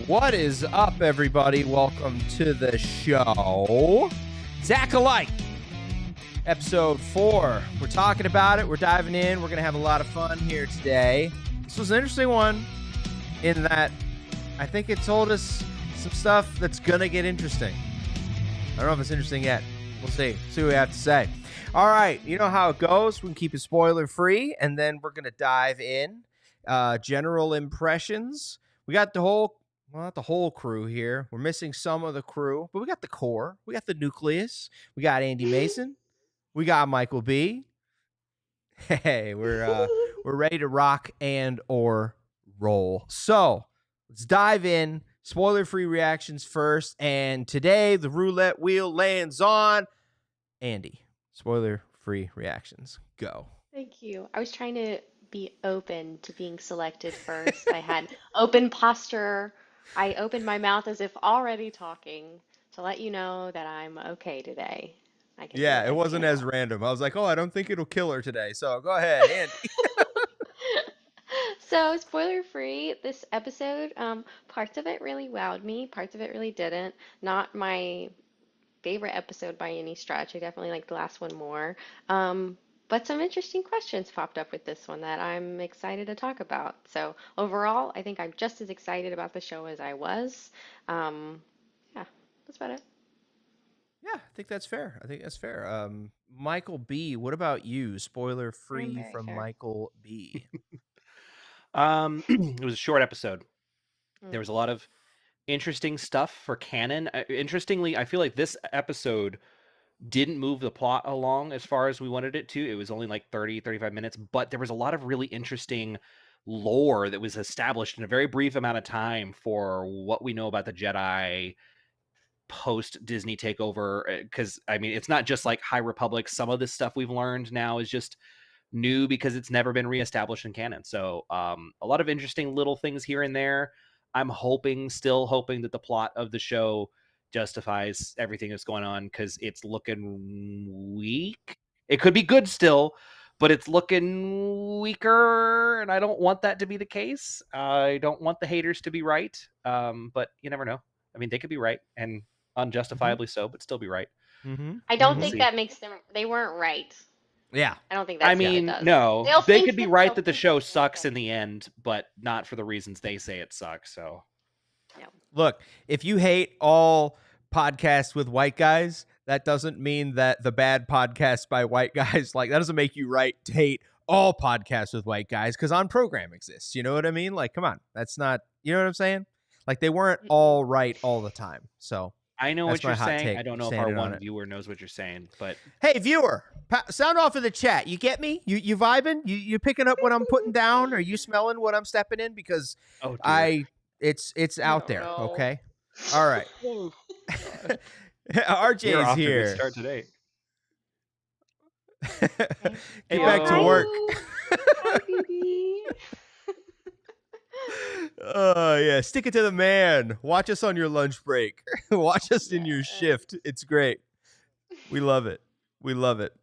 What is up, everybody? Welcome to the show. It's Acolyte, episode 4. We're talking about it. We're diving in. We're going to have a lot of fun here today. This was an interesting one in that I think it told us some stuff that's going to get interesting. I don't know if it's interesting yet. We'll see. See what we have to say. All right. You know how it goes. We can keep it spoiler free, and then we're going to dive in. General impressions. We got the whole, well, not the whole crew here. We're missing some of the crew, but we got the core. We got the nucleus. We got Andy Mason. We got Michael B. Hey, we're ready to rock and or roll. So let's dive in. Spoiler-free reactions first. And today the roulette wheel lands on Andy. Spoiler-free reactions. Go. Thank you. I was trying to be open to being selected first. I had open posture. I opened my mouth as if already talking to let you know that I'm okay today. I can do Yeah, what it I wasn't feel. as random. I was like, oh, I don't think it'll kill her today. So go ahead, Andy. So, spoiler free, this episode, parts of it really wowed me, parts of it really didn't. Not my favorite episode by any stretch. I definitely like the last one more. But some interesting questions popped up with this one that I'm excited to talk about. So overall, I think I'm just as excited about the show as I was. Yeah, that's about it. Yeah, I think that's fair. Michael B, what about you? Spoiler I'm free very from fair. Michael B. It was a short episode. There Mm. was a lot of interesting stuff for canon. Interestingly, I feel like this episode didn't move the plot along as far as we wanted it to. It was only like 30, 35 minutes, but there was a lot of really interesting lore that was established in a very brief amount of time for what we know about the Jedi post Disney takeover. Because, I mean, it's not just like High Republic. Some of this stuff we've learned now is just new because it's never been reestablished in canon. So a lot of interesting little things here and there. I'm still hoping that the plot of the show justifies everything that's going on because it's looking weak. It could be good still, but it's looking weaker, and I don't want that to be the case. I don't want the haters to be right, but you never know. I mean, they could be right, and unjustifiably so, but still be right. Mm-hmm. I don't Mm-hmm. We'll think see. that makes them, they weren't right. Yeah. I don't think I that's what Yeah. it mean, does. no, They'll they think could be that, right they'll that the think that show it's one sucks thing. in the end, but not for the reasons they say it sucks. So No. Look, if you hate all podcasts with white guys, that doesn't mean that the bad podcasts by white guys, like, that doesn't make you right to hate all podcasts with white guys because On Program exists. You know what I mean? Like, come on. That's not, you know what I'm saying? Like, they weren't Mm-mm. all right all the time. So I know that's what my you're hot saying. take I don't know if our standing on one it. viewer knows what you're saying, but Hey, viewer, sound off in the chat. You get me? You vibing? You picking up what I'm putting down? Are you smelling what I'm stepping in? Because oh dear. it's I out don't there. know. Okay. All right. Oh god. We're RJ's off to a good here. start today. Okay. Get Oh, back to Heyo. work. hi, BB. Yeah. Stick it to the man. Watch us on your lunch break. Watch us in your Yes. shift. It's great. We love it. We love it.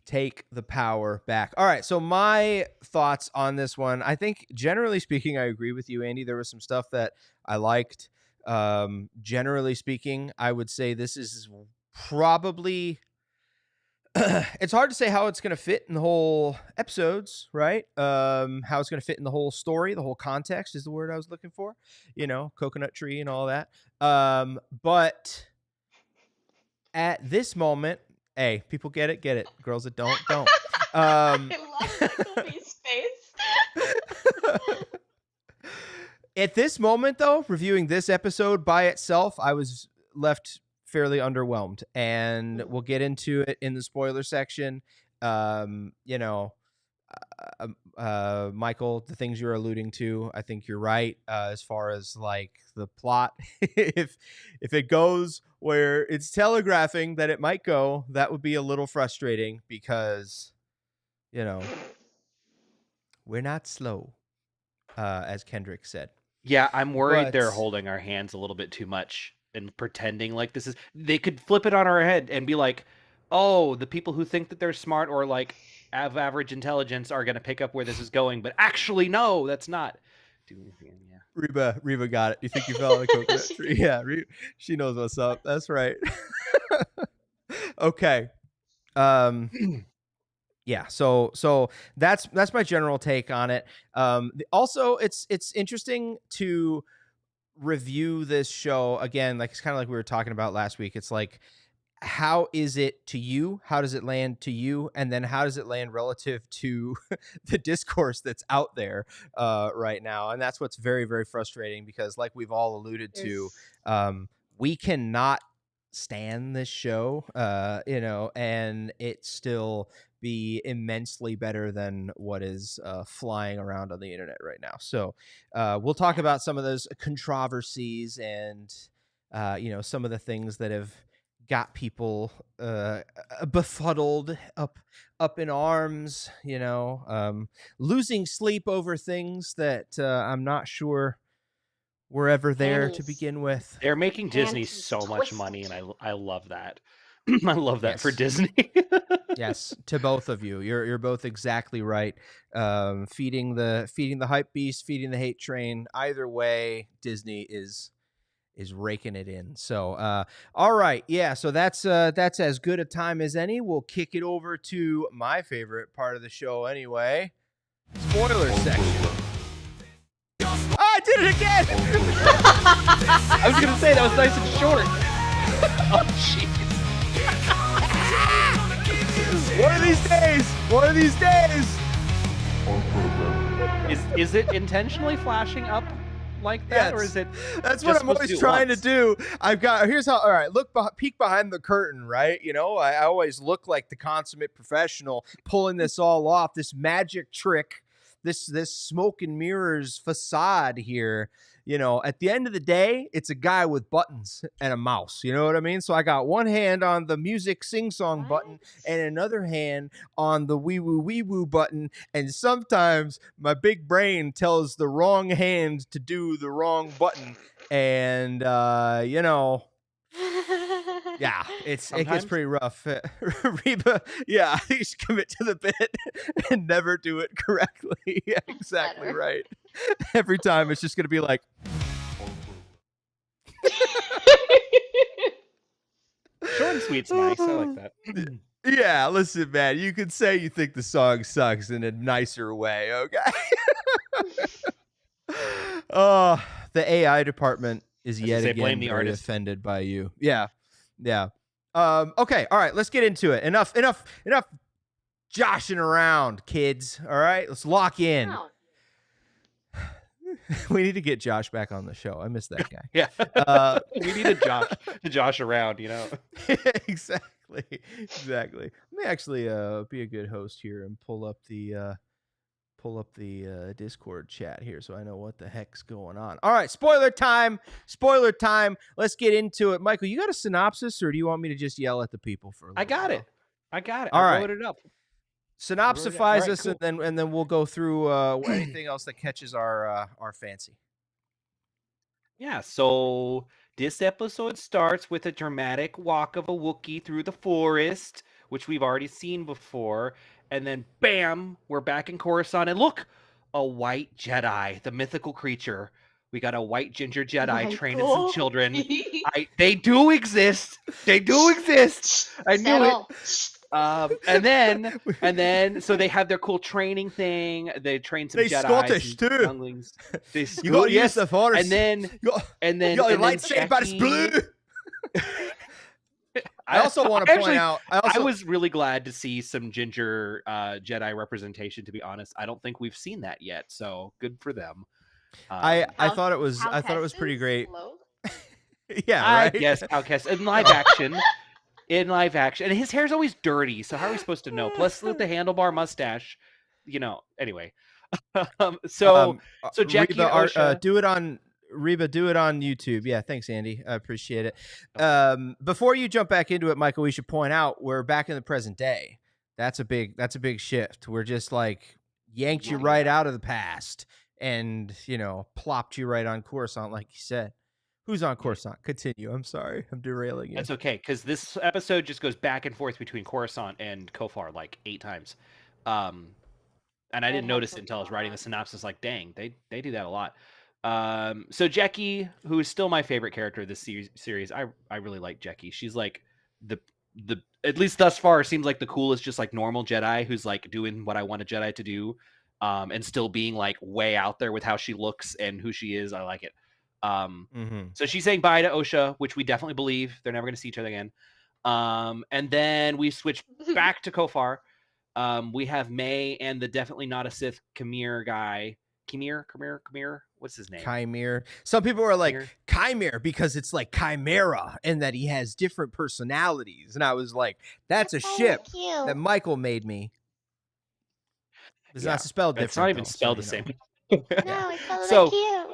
Take the power back. All right. So my thoughts on this one, I think generally speaking, I agree with you, Andy. There was some stuff that I liked. Generally speaking, I would say this is probably it's hard to say how it's going to fit in the whole episodes, right? How it's going to fit in the whole story, the whole context is the word I was looking for. You know, coconut tree and all that. But at this moment, hey, people get it. Girls that don't. Um, I love Michael B's face. at this moment, though, reviewing this episode by itself, I was left fairly underwhelmed, and we'll get into it in the spoiler section. You know, Michael, the things you're alluding to, I think you're right. As far as like the plot, if it goes where it's telegraphing that it might go, that would be a little frustrating because, you know, we're not slow, as Kendrick said. Yeah, I'm worried they're But holding our hands a little bit too much and pretending like this is. They could flip it on our head and be like, "Oh, the people who think that they're smart or like have average intelligence are going to pick up where this is going," but actually, no, that's not. Yeah. Reba got it. You think you fell on a coconut tree? Yeah, she knows what's up. That's right. Okay. Yeah, so that's my general take on it. Also, it's interesting to review this show again. Like, it's kind of like we were talking about last week. It's like, how is it to you? How does it land to you? And then how does it land relative to the discourse that's out there right now? And that's what's very, very frustrating, because like we've all alluded to, we cannot stand this show, and it still be immensely better than what is flying around on the internet right now. So we'll talk about some of those controversies and some of the things that have got people befuddled, up in arms, losing sleep over things that I'm not sure were ever there to begin with. They're making Disney so much money, and I love that. I love that for Disney. Yes, to both of you. You're both exactly right. Feeding the hype beast, feeding the hate train. Either way, Disney is raking it in. So all right, yeah, so that's as good a time as any. We'll kick it over to my favorite part of the show anyway. Spoiler section. Oh, I did it again. I was gonna say that was nice and short. Oh jeez. One of these days. Is it intentionally flashing up like that, or is it? That's what I'm always trying to do. Here's how. All right, peek behind the curtain, right? I always look like the consummate professional pulling this all off, this magic trick, this smoke and mirrors facade here. At the end of the day, it's a guy with buttons and a mouse. You know what I mean? So I got one hand on the music sing-song button and another hand on the wee-woo button. And sometimes my big brain tells the wrong hand to do the wrong button. And, yeah, it gets pretty rough. Reba, yeah, you just commit to the bit and never do it correctly. Yeah, exactly right. Every time it's just going to be like. Short and sweet's nice. I like that. Yeah, listen, man, you could say you think the song sucks in a nicer way, okay? The AI department is yet again very offended by you. Yeah. Okay, all right, let's get into it. Enough joshing around, kids. All right, let's lock in. No. We need to get Josh back on the show. I miss that guy. Yeah. We need to Josh around, Exactly. Let me actually be a good host here and pull up the Discord chat here so I know what the heck's going on. All right, spoiler time. Let's get into it. Michael, you got a synopsis, or do you want me to just yell at the people for a little I got while? it. All I right. wrote it up. Synopsifize us, cool. and then we'll go through anything else that catches our fancy. Yeah, so this episode starts with a dramatic walk of a Wookiee through the forest, which we've already seen before, and then bam, we're back in Coruscant, and look, a white Jedi, the mythical creature. We got a white ginger Jedi training some children. They do exist. I knew it. And then, so they have their cool training thing. They train some Jedi. Scottish too. Younglings. You got to use the Force. And then you got your lightsaber, it's blue. I also want to point out. I was really glad to see some ginger Jedi representation. To be honest, I don't think we've seen that yet. So good for them. I thought it was pretty great. Yeah, right. Yes, Outcast in live action. And his hair's always dirty, so how are we supposed to know? Plus with the handlebar mustache, anyway. So Jackie Reba, and Osha, do it on YouTube. Yeah, thanks, Andy. I appreciate it. Before you jump back into it, Michael, we should point out we're back in the present day. That's a big shift. We're just like yanked you right out of the past and plopped you right on Coruscant, like you said. Who's on Coruscant? Continue. I'm sorry. I'm derailing you. That's okay, because this episode just goes back and forth between Coruscant and Kofar like 8 times. and I It didn't had notice it some until I was writing the drama. synopsis. Like, dang, they do that a lot. So Jackie, who is still my favorite character of this series, I really like Jackie. She's like the at least thus far seems like the coolest, just like normal Jedi who's like doing what I want a Jedi to do, and still being like way out there with how she looks and who she is. I like it. So she's saying bye to Osha, which we definitely believe they're never going to see each other again. And then we switch back to Kofar. We have May and the definitely not a Sith Khmer guy. Khmer. What's his name? Chimere. Some people are like Chimere because it's like Chimera and that he has different personalities. And I was like, that's a ship that Michael made me. It's not spelled different. It's not even though, spelled so, the same. No, it's spelled cute.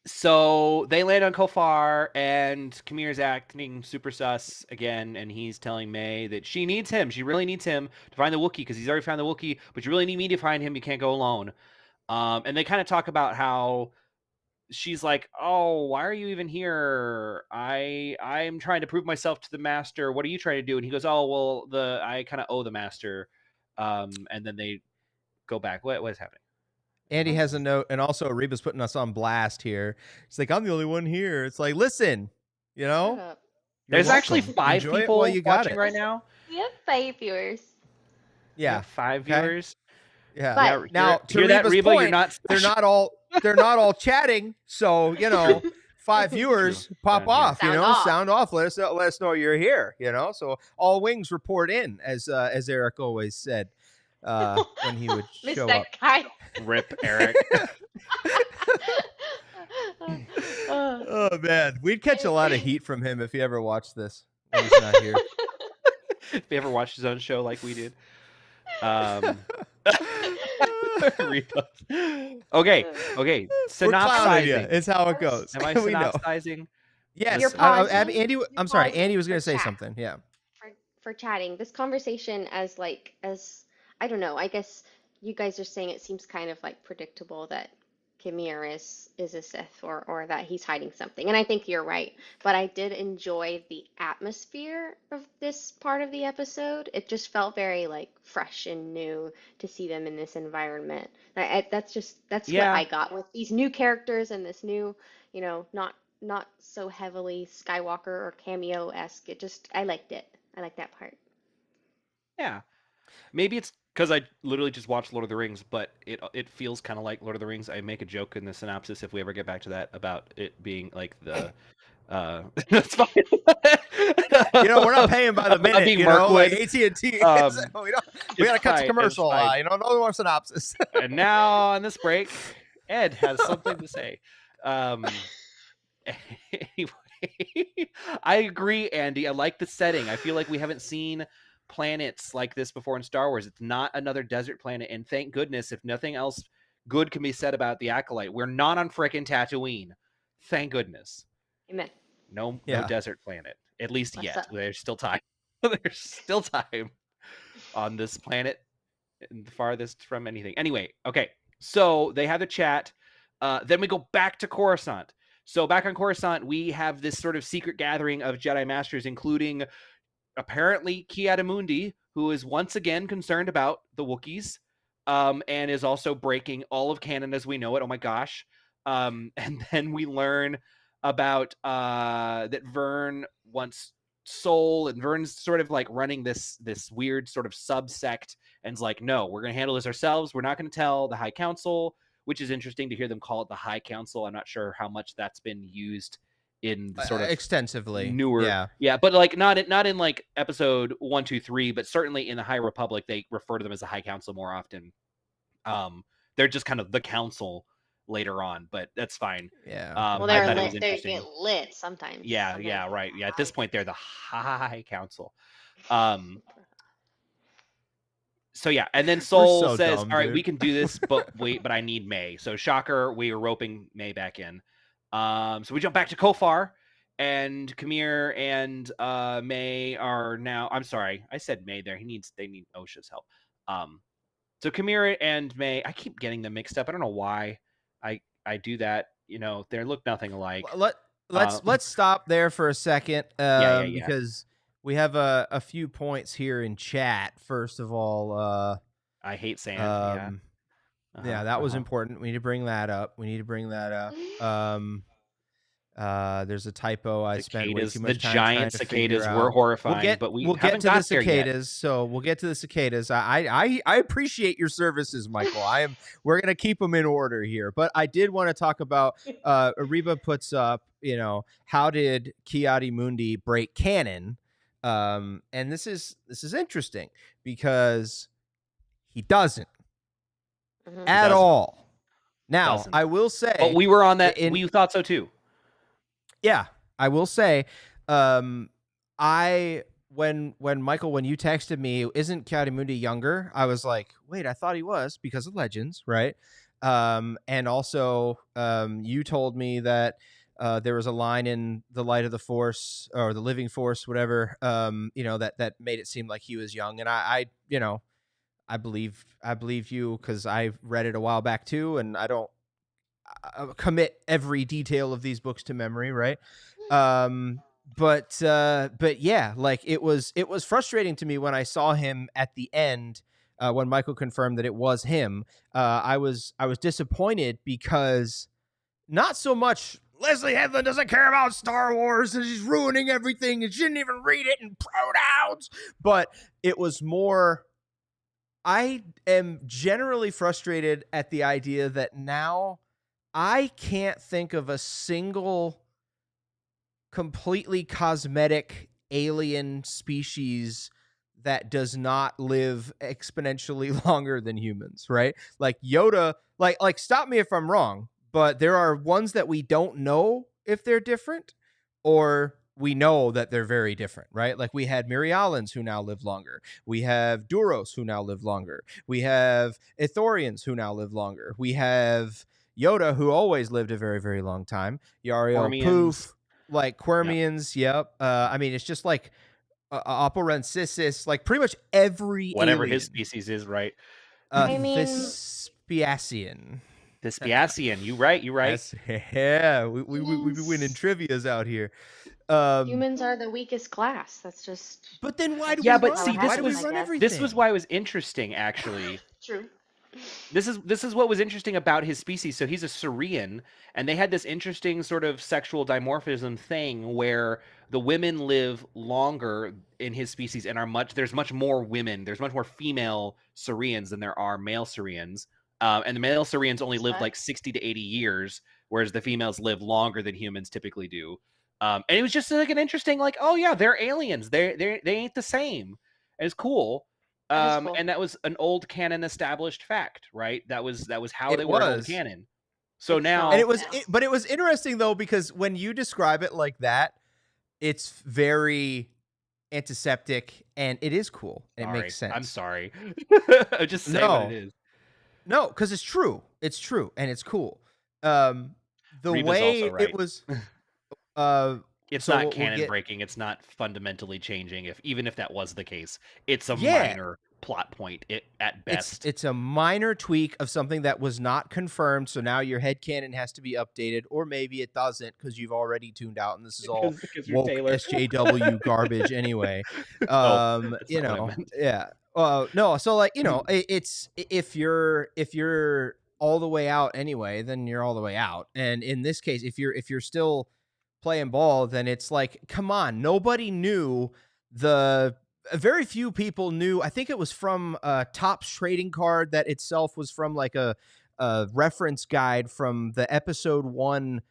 So they land on Kofar, and Khmer's acting super sus again, and he's telling May that she needs him. She really needs him to find the Wookiee because he's already found the Wookiee, but you really need me to find him. You can't go alone. And they kind of talk about how she's like, "Oh, why are you even here? I'm trying to prove myself to the master. What are you trying to do?" And he goes, "Oh, well, I kind of owe the master." And then they go back. What is happening? Andi has a note, and also Reba's putting us on blast here. It's like, I'm the only one here. It's like, listen, you know, there's actually 5 Enjoy people watching right now. We have 5 viewers. Yeah, 5 viewers. Yeah. But now, to hear that, Reba's Reba? point, You're not they're not all chatting. So, you know, 5 viewers pop off. Sound off. Let us know you're here. You know, so all wings report in, as Eric always said when he would show up. Rip Eric. Oh man, we'd catch a lot of heat from him if he ever watched this when he's not here. If he ever watched his own show like we did. Okay. Synopsizing. It's how it goes. Am I synopsizing? Yes. Andi, I'm sorry. Andi was going to say something. Yeah. For chatting, this conversation as I don't know. I guess you guys are saying it seems kind of like predictable that Khmer is a Sith or that he's hiding something. And I think you're right. But I did enjoy the atmosphere of this part of the episode. It just felt very like fresh and new to see them in this environment. That's what I got with these new characters and this new, not so heavily Skywalker or cameo-esque. I liked it. I like that part. Yeah. Maybe it's because I literally just watched Lord of the Rings, but it feels kind of like Lord of the Rings. I make a joke in the synopsis, if we ever get back to that, about it being like the that's fine. We're not paying by the minute. Being like AT&T. We gotta cut to commercial. No more synopsis. And now on this break, Ed has something to say. Anyway, I agree, Andi. I like the setting. I feel like we haven't seen planets like this before in Star Wars. It's not another desert planet, and thank goodness, if nothing else good can be said about the Acolyte, we're not on frickin' Tatooine. Thank goodness. Amen. No desert planet. At least yet. There's still time. There's still time on this planet, the farthest from anything. Anyway, okay. So they have a chat. Then we go back to Coruscant. So back on Coruscant, we have this sort of secret gathering of Jedi Masters, including apparently Ki-Adi-Mundi, who is once again concerned about the Wookiees, and is also breaking all of canon as we know it. Oh my gosh. And then we learn about that Vern wants Soul, and Vern's sort of like running this weird sort of subsect, and is like, no, we're going to handle this ourselves. We're not going to tell the High Council, which is interesting to hear them call it the High Council. I'm not sure how much that's been used in the sort of extensively newer, but like not in like episode 1, 2, 3, but certainly in the High Republic they refer to them as the High Council more often. They're just kind of the council later on, but that's fine. Well, they're lit. They get lit sometimes. Right. At this point they're the High Council. So yeah, and then Soul says, "All right, we can do this, but I need May." So shocker, we are roping May back in. So we jump back to Kofar, and Khmer and May are now. I'm sorry, I said May there. They need Osha's help. So Khmer and May, I keep getting them mixed up. I don't know why I do that. They look nothing alike. Let's stop there for a second, because we have a few points here in chat. First of all, I hate sand. Yeah. Yeah, that was important. We need to bring that up. There's a typo. I spent way Cicadas, too the much time trying giant to figure cicadas were out. horrifying, but we We'll get haven't to the got there yet. cicadas. So we'll get to the cicadas. I appreciate your services, Michael. We're gonna keep them in order here. But I did want to talk about. Ariba puts up. How did Ki-Adi-Mundi break canon? And this is interesting because he doesn't at all. Now, I will say, but we were on that. We thought so too. Yeah, I will say, when Michael, when you texted me, isn't Ki-Adi-Mundi younger? I was like, wait, I thought he was because of Legends, right? And also, you told me that there was a line in the Light of the Force or the Living Force, whatever, that made it seem like he was young, and I believe you because I read it a while back too, and I don't commit every detail of these books to memory, right? But yeah, like it was frustrating to me when I saw him at the end when Michael confirmed that it was him. I was disappointed because not so much Leslie Headland doesn't care about Star Wars and she's ruining everything and she didn't even read it in pronouns, but it was more. I am generally frustrated at the idea that now I can't think of a single completely cosmetic alien species that does not live exponentially longer than humans, right? Like Yoda, like stop me if I'm wrong, but there are ones that we don't know if they're different or we know that they're very different, right? Like we had Mirialans who now live longer. We have Duros who now live longer. We have Ithorians who now live longer. We have Yoda who always lived a very, very long time. Yariel Poof, like Quirmians, yep. I mean, it's just like Oporensis, like pretty much every whatever alien. his species is, right? Thespian. You right. Yeah, we be winning trivias out here. Humans are the weakest class. That's just. But then why do we run? See, why do we run everything? This was why it was interesting, actually. True. This is what was interesting about his species. So he's a Saurian, and they had this interesting sort of sexual dimorphism thing where the women live longer in his species and there's much more women. There's much more female Saurians than there are male Saurians. And the male Saurians only live like 60 to 80 years, whereas the females live longer than humans typically do. And it was just like an interesting, like, oh yeah, they're aliens. They ain't the same. And it's cool. Cool. And that was an old canon established fact, right? That was how they were in old canon. So now, and but it was interesting though, because when you describe it like that, it's very antiseptic and it is cool. And it makes sense. I'm sorry. I just say what it is. No, because it's true. It's true and it's cool. The Reba's way right. it was. It's not canon breaking. It's not fundamentally changing. Even if that was the case, it's a minor plot point at best. It's a minor tweak of something that was not confirmed. So now your headcanon has to be updated, or maybe it doesn't because you've already tuned out, and this is all woke SJW garbage anyway. Yeah. No. So like it's if you're all the way out anyway, then you're all the way out. And in this case, if you're still playing ball, then it's like, come on, nobody knew. Very few people knew. I think it was from Topps trading card that itself was from like a reference guide from the episode 1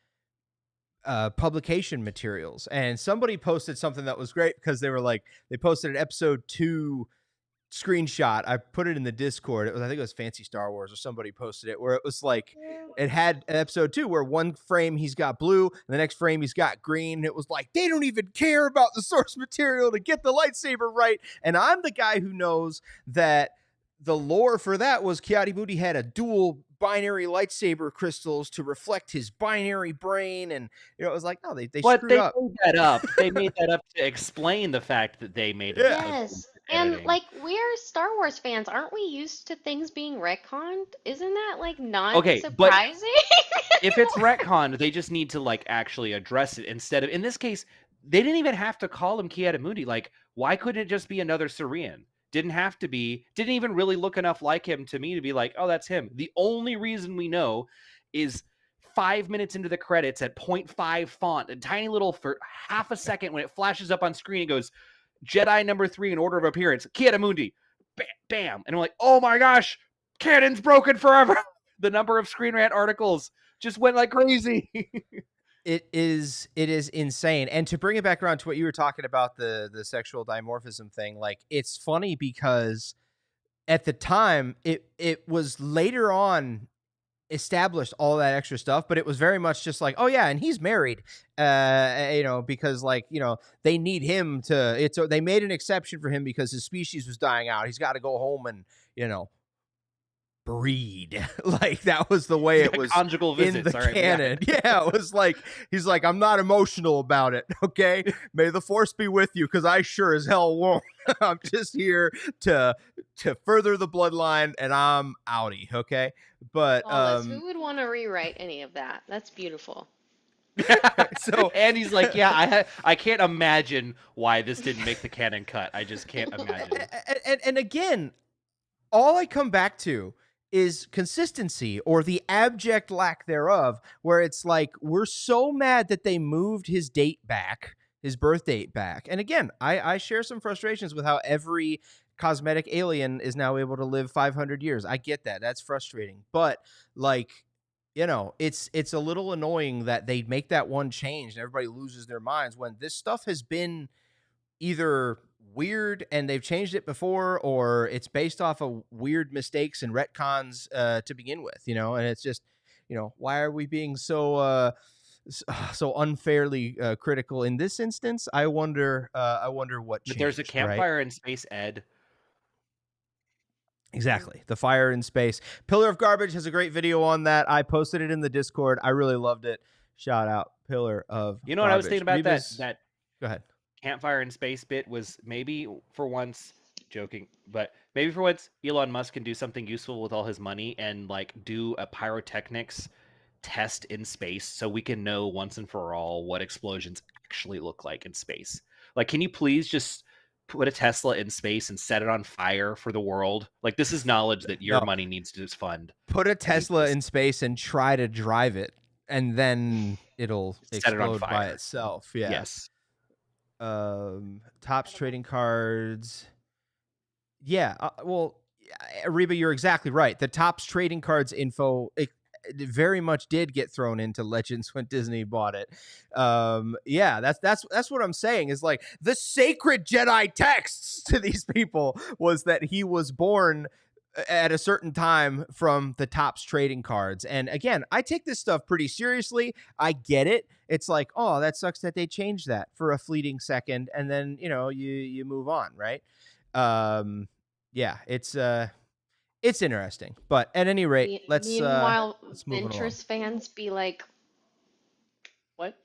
publication materials, and somebody posted something that was great because they posted an episode 2 screenshot. I put it in the Discord. I think it was Fancy Star Wars or somebody posted it, where it was like it had episode 2 where one frame he's got blue and the next frame he's got green. And it was like, they don't even care about the source material to get the lightsaber right. And I'm the guy who knows that the lore for that was Ki-Adi-Mundi had a dual binary lightsaber crystals to reflect his binary brain, and it was like, no, they screwed up. Made that up. They made that up to explain the fact that they made it. Yes. And like, we're Star Wars fans, aren't we used to things being retconned? Isn't that like not surprising? But if it's retconned, they just need to like actually address it instead of, in this case, they didn't even have to call him Ki-Adi-Mundi. Like, why couldn't it just be another Saurian? Didn't have to be. Didn't even really look enough like him to me to be like, oh, that's him. The only reason we know is 5 minutes into the credits at 0.5 font, a tiny little for half a second when it flashes up on screen, it goes, Jedi number 3 in order of appearance, Ki-Adi-Mundi. Bam, bam. And I'm like, oh my gosh, canon's broken forever. The number of Screen Rant articles just went like crazy. It is insane. And to bring it back around to what you were talking about, the sexual dimorphism thing, like, it's funny because at the time it was later on established all that extra stuff, but it was very much just like, oh yeah, and he's married, because, like, they need him to, they made an exception for him because his species was dying out. He's got to go home and breed. Like, that was the way it was conjugal visits, in the canon. Yeah, it was like, he's like, I'm not emotional about it. Okay, may the force be with you, because I sure as hell won't. I'm just here to further the bloodline, and I'm outie. Okay, but who would want to rewrite any of that? That's beautiful. So Andy's like, yeah, I can't imagine why this didn't make the canon cut. I just can't imagine. And again, all I come back to is consistency, or the abject lack thereof, where it's like, we're so mad that they moved his date back, his birth date back. And again, I share some frustrations with how every cosmetic alien is now able to live 500 years. I get that. That's frustrating. But, like, it's a little annoying that they make that one change and everybody loses their minds when this stuff has been either weird and they've changed it before, or it's based off of weird mistakes and retcons to begin with, and it's just, why are we being so unfairly critical in this instance? I wonder what changed. But there's a campfire in space, Ed. Exactly. The fire in space. Pillar of Garbage has a great video on that. I posted it in the Discord. I really loved it. Shout out Pillar of Garbage. What I was thinking about that go ahead. Campfire in space bit was, maybe for once, joking, but maybe for once Elon Musk can do something useful with all his money and, like, do a pyrotechnics test in space so we can know once and for all what explosions actually look like in space. Like, can you please just put a Tesla in space and set it on fire for the world? Like, this is knowledge that your money needs to fund. Put a Tesla in space and try to drive it, and then it'll explode by itself. Yeah. Yes. Topps trading cards. Yeah. Reba, you're exactly right. The Topps trading cards info, it very much did get thrown into Legends when Disney bought it. Yeah, that's what I'm saying, is like, the sacred Jedi texts to these people was that he was born at a certain time from the Topps trading cards. And again, I take this stuff pretty seriously. I get it. It's like, oh, that sucks that they changed that for a fleeting second, and then you move on, right? Yeah, it's interesting. But at any rate, let's move Ventress fans be like, what?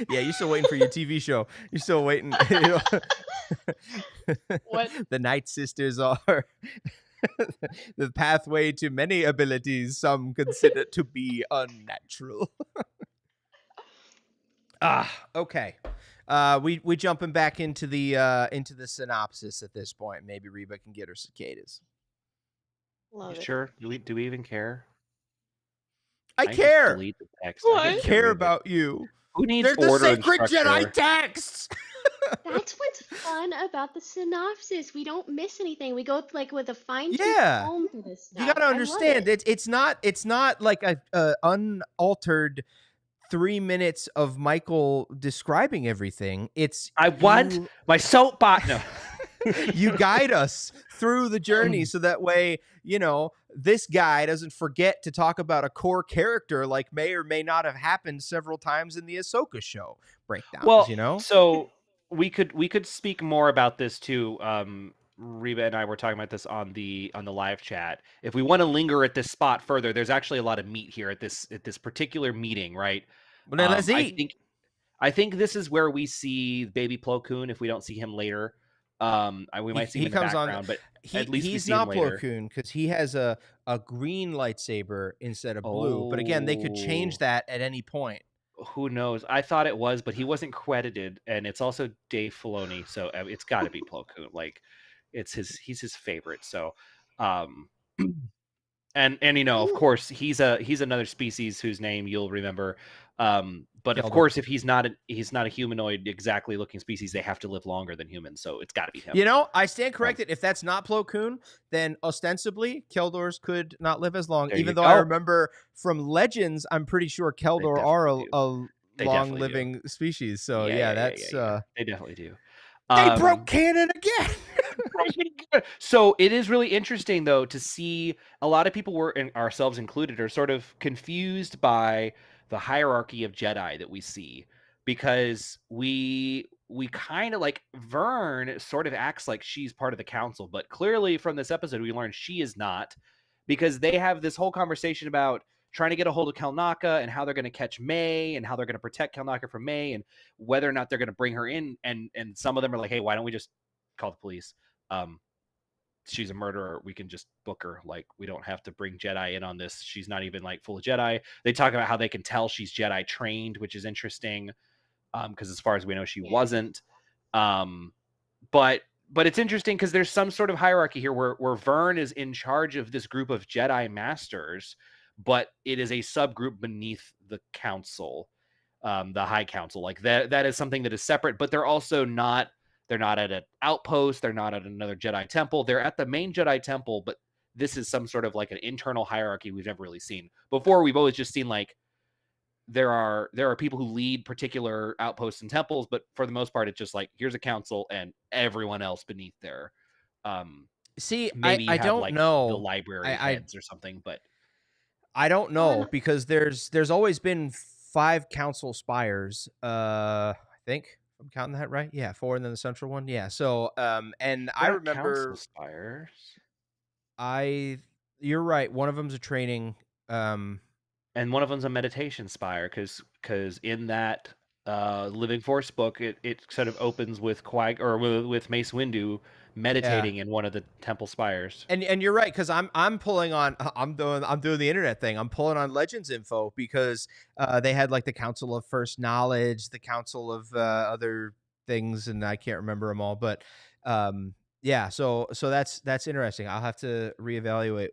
Yeah, you're still waiting for your TV show. You're still waiting. What? The Night Sisters are the pathway to many abilities some consider to be unnatural. Okay. We jumping back into the synopsis at this point. Maybe Reba can get her cicadas. Love it. Sure. Do we even care? I care. Delete the text. I care about you. Who needs They're the order and sacred structure? Jedi texts. That's what's fun about the synopsis. We don't miss anything. We go with a fine-tooth comb through this stuff. You gotta understand, it's not like a unaltered 3 minutes of Michael describing everything. I want my soapbox. No. You guide us through the journey so that way, this guy doesn't forget to talk about a core character like may or may not have happened several times in the Ahsoka show breakdowns. Well, so we could speak more about this too. Reba and I were talking about this on the live chat. If we want to linger at this spot further, there's actually a lot of meat here at this particular meeting, right? Well, then let's eat. I think this is where we see Baby Plo Koon if we don't see him later. We might see him in the background, but at least he's not Plo Koon because he has a green lightsaber instead of blue. But again, they could change that at any point. Who knows? I thought it was, but he wasn't credited, and it's also Dave Filoni, so it's got to be Plo Koon. Like, he's his favorite. So, um, and of course he's another species whose name you'll remember. But of Keldor. course, if he's not a humanoid exactly looking species, they have to live longer than humans, so it's got to be him. I stand corrected. If that's not Plo Koon, then ostensibly Keldors could not live as long. There you Even though I go. remember from Legends, I'm pretty sure They Keldor are definitely do. a They definitely do. long-living species. So Yeah, yeah, yeah, yeah, that's yeah, yeah. They definitely do. they broke canon again. So it is really interesting though to see a lot of people were, and ourselves included, are sort of confused by the hierarchy of Jedi that we see, because we kind of like Vern sort of acts like she's part of the council, but clearly from this episode we learned she is not, because they have this whole conversation about trying to get a hold of Kelnaka and how they're going to catch May and how they're going to protect Kelnaka from May and whether or not they're going to bring her in. And some of them are like, hey, why don't we just call the police? She's a murderer. We can just book her. Like, we don't have to bring Jedi in on this. She's not even like full of Jedi. They talk about how they can tell she's Jedi trained, which is interesting. Because as far as we know, she wasn't. Um, but it's interesting because there's some sort of hierarchy here where Vern is in charge of this group of Jedi masters, but it is a subgroup beneath the council, the High Council. Like that is something that is separate, but they're also not. They're not at an outpost. They're not at another Jedi temple. They're at the main Jedi temple, but this is some sort of like an internal hierarchy we've never really seen before. We've always just seen like there are people who lead particular outposts and temples, but for the most part, it's just like here's a council and everyone else beneath there. See, Maybe you I have don't like the know. library I heads or something, but I don't Well, know because there's always been 5 council spires. I think if I'm counting that right. Yeah, 4 and then the central one. Yeah. So and I they're not council remember spires. you're right. One of them's a training. And one of them's a meditation spire because in that Living Force book, it sort of opens with with Mace Windu Yeah. meditating in one of the temple spires. And you're right because I'm pulling on I'm doing the internet thing. I'm pulling on Legends info because they had like the Council of First Knowledge, the Council of other things, and I can't remember them all. But yeah, so that's interesting. I'll have to reevaluate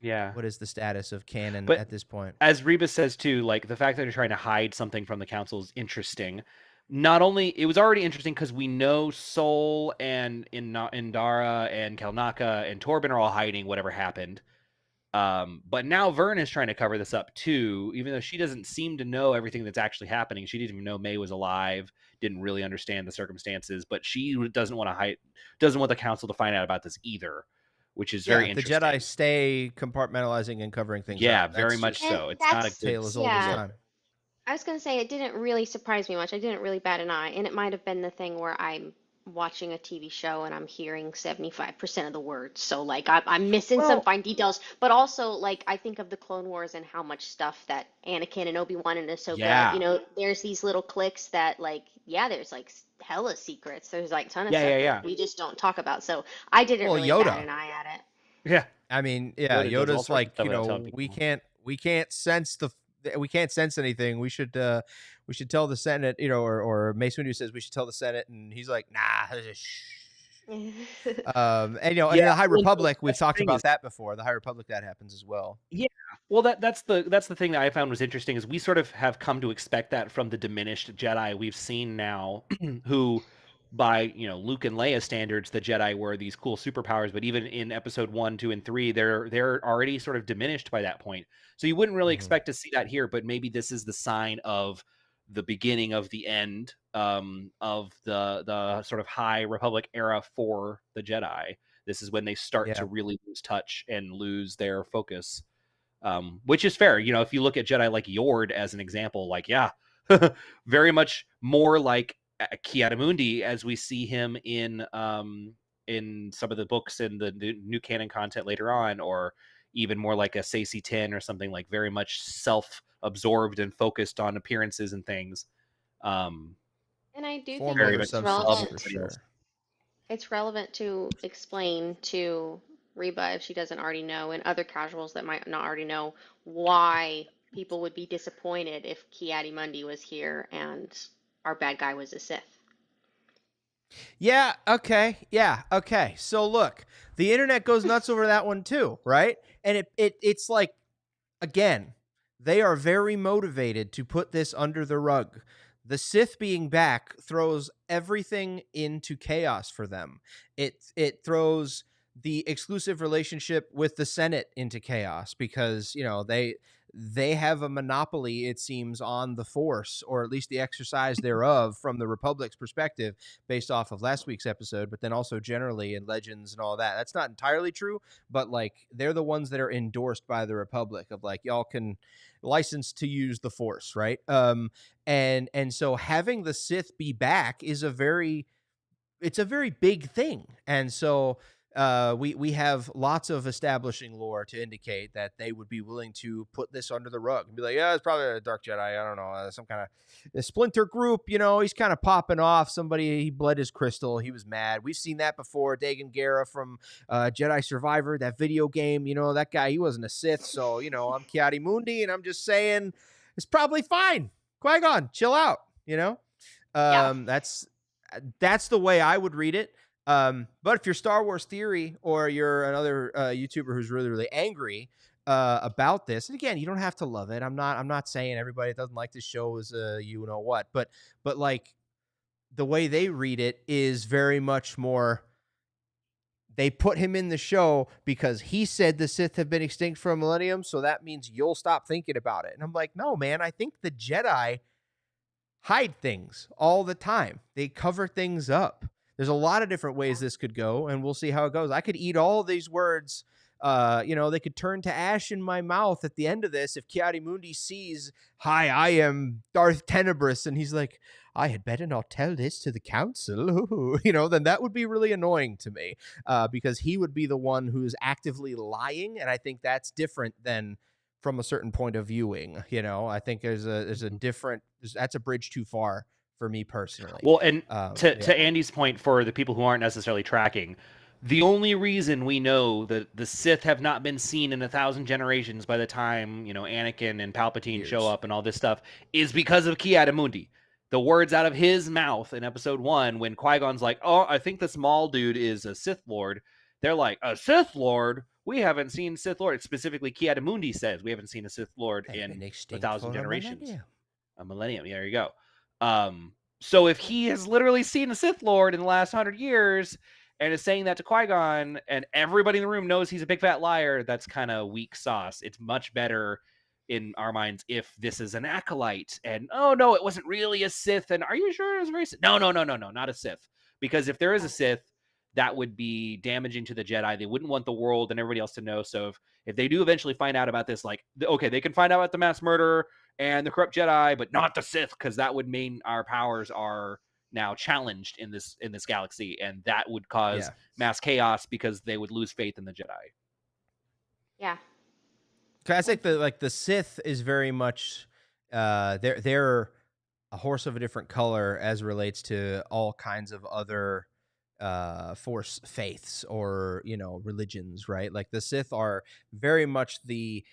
Yeah, what is the status of canon but at this point. as Rebus says too, like the fact that they're trying to hide something from the council is interesting. Not only it was already interesting because we know Sol and Indara and Kelnaka and Torben are all hiding whatever happened. But now Vern is trying to cover this up too, even though she doesn't seem to know everything that's actually happening. She didn't even know May was alive, didn't really understand the circumstances, but she doesn't want to doesn't want the council to find out about this either, which is Yeah, very the Jedi interesting. stay compartmentalizing and covering things up. Yeah, very That's much just and so. It's not a that's, good tale as old as yeah. look. time. I was gonna say it didn't really surprise me much. I didn't really bat an eye, and it might have been the thing where I'm watching a TV show and I'm hearing 75% of the words. So like I'm missing some Well, fine details, but also like I think of the Clone Wars and how much stuff that Anakin and Obi-Wan and Ahsoka, Yeah, there's these little cliques that like, yeah, there's like hella secrets. There's like ton of yeah, yeah, stuff that yeah, we just don't talk about. So I didn't well, really bat Yoda. an eye at it. yeah. I mean, yeah, Yoda does all Yoda's sorts of like, stuff without telling people. we can't sense we can't sense anything. We should tell the Senate, or Mace Windu says we should tell the Senate, and he's like, nah. Shh. And Yeah, in the High well, Republic, we've that's the talked thing is, about that before. The High Republic, that happens as well. yeah. Well, that's the thing that I found was interesting is we sort of have come to expect that from the diminished Jedi we've seen now, who, by Luke and Leia standards, the Jedi were these cool superpowers. But even in Episode 1, 2, and 3, they're already sort of diminished by that point. So you wouldn't really Hmm. expect to see that here. But maybe this is the sign of the beginning of the end of the sort of High Republic era for the Jedi. This is when they start Yeah, to really lose touch and lose their focus, which is fair. If you look at Jedi like Yord as an example, like, yeah, very much more like Ki-Adi-Mundi as we see him in some of the books and the new canon content later on, or even more like a Sacy 10 or something, like very much self-absorbed and focused on appearances and things. Um, And I do think form very over much it's substance love relevant. for everybody else. sure. It's relevant to explain to Reba if she doesn't already know, and other casuals that might not already know, why people would be disappointed if Ki-Adi Mundi was here and our bad guy was a Sith. Yeah. Okay. Yeah. Okay. So look, the internet goes nuts over that one too, right? And it's like, again, they are very motivated to put this under the rug. The Sith being back throws everything into chaos for them. It throws the exclusive relationship with the Senate into chaos because, they have a monopoly, it seems, on the Force, or at least the exercise thereof from the Republic's perspective, based off of last week's episode, but then also generally in Legends and all that. That's not entirely true, but like they're the ones that are endorsed by the Republic of like, y'all can license to use the Force, right? And so having the Sith be back is it's a very big thing. And so we have lots of establishing lore to indicate that they would be willing to put this under the rug and be like, yeah, it's probably a Dark Jedi. I don't know, some kind of a splinter group. He's kind of popping off. Somebody, he bled his crystal. He was mad. We've seen that before. Dagan Gera from Jedi Survivor, that video game. That guy, he wasn't a Sith. So, I'm Kiadi Mundi, and I'm just saying it's probably fine. Qui-Gon, chill out. Yeah. That's the way I would read it. But if you're Star Wars Theory or you're another YouTuber who's really, really angry about this, and again, you don't have to love it. I'm not saying everybody that doesn't like this show is you know what, but like the way they read it is very much more. They put him in the show because he said the Sith have been extinct for a millennium, so that means you'll stop thinking about it. And I'm like, no, man, I think the Jedi hide things all the time. They cover things up. There's a lot of different ways this could go, and we'll see how it goes. I could eat all these words. They could turn to ash in my mouth at the end of this if Kiadi Mundi sees, hi, I am Darth Tenebrous, and he's like, I had better not tell this to the council. Then that would be really annoying to me because he would be the one who's actively lying, and I think that's different than from a certain point of viewing. I think there's a different, that's a bridge too far for me personally. Well, and to Andy's point, for the people who aren't necessarily tracking, the only reason we know that the Sith have not been seen in 1,000 generations by the time, Anakin and Palpatine show up and all this stuff is because of Ki-Adi-Mundi. The words out of his mouth in episode 1, when Qui-Gon's like, oh, I think this Maul dude is a Sith Lord. They're like, a Sith Lord? We haven't seen Sith Lord. Specifically, Ki-Adi-Mundi says we haven't seen a Sith Lord in 1,000 generations. A millennium. There you go. So if he has literally seen a Sith Lord in the last 100 years and is saying that to Qui-Gon, and everybody in the room knows he's a big fat liar, that's kind of weak sauce. It's much better in our minds if this is an acolyte and, oh no, it wasn't really a Sith, and are you sure it was very Sith? No, not a Sith. Because if there is a Sith, that would be damaging to the Jedi. They wouldn't want the world and everybody else to know. So if they do eventually find out about this, like, okay, they can find out about the mass murder and the corrupt Jedi, but not the Sith, because that would mean our powers are now challenged in this galaxy, and that would cause mass chaos because they would lose faith in the Jedi. Yeah. I think the Sith is very much they're a horse of a different color as relates to all kinds of other Force faiths or religions, right? Like the Sith are very much the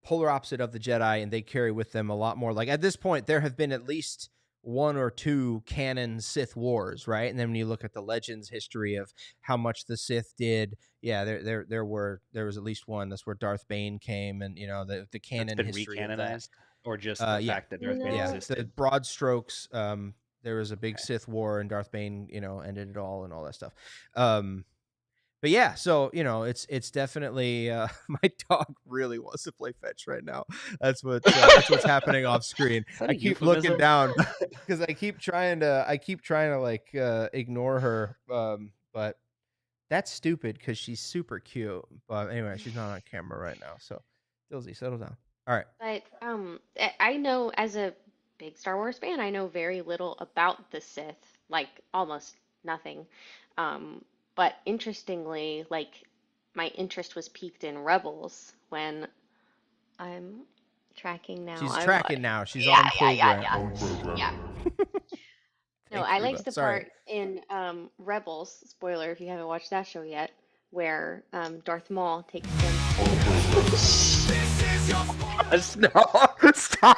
polar opposite of the Jedi, and they carry with them a lot more. Like at this point, there have been at least 1 or 2 canon Sith wars, right? And then when you look at the Legends history of how much the Sith did, there was at least one. That's where Darth Bane came, and the canon been history recanonized, of that, or just the fact that Darth Bane existed. The broad strokes. There was a big Sith war, and Darth Bane, ended it all and all that stuff. But yeah, so it's definitely my dog really wants to play fetch right now. That's what's happening off screen. I keep looking down because I keep trying to like ignore her, but that's stupid because she's super cute. But anyway, she's not on camera right now. So Dilsey, settle down. All right. But I know, as a big Star Wars fan, I know very little about the Sith, like almost nothing. But interestingly, like my interest was piqued in Rebels when I'm tracking now. She's tracking now. She's on program. Yeah. No, I liked the part in Rebels, spoiler if you haven't watched that show yet, where Darth Maul takes them. No, stop.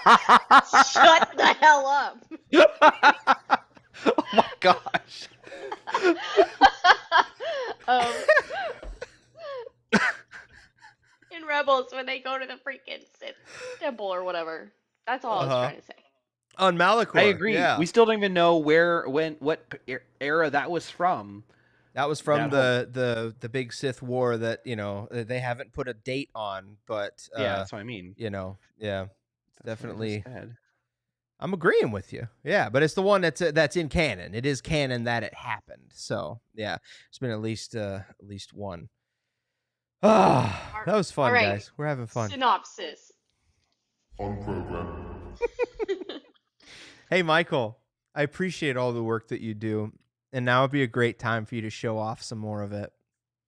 Shut the hell up. Oh my gosh. all I was trying to say. On Malachor. I agree. Yeah. We still don't even know what era that was from. That was from That the big Sith war that, they haven't put a date on, but Yeah, that's what I mean. yeah, it's That's what I definitely. just said. I'm agreeing with you. Yeah, but it's the one that's in canon. It is canon that it happened. So yeah, it's been at least one. Ah, that was fun, All right. guys. We're having fun. Synopsis. On program. Hey, Michael, I appreciate all the work that you do, and now would be a great time for you to show off some more of it.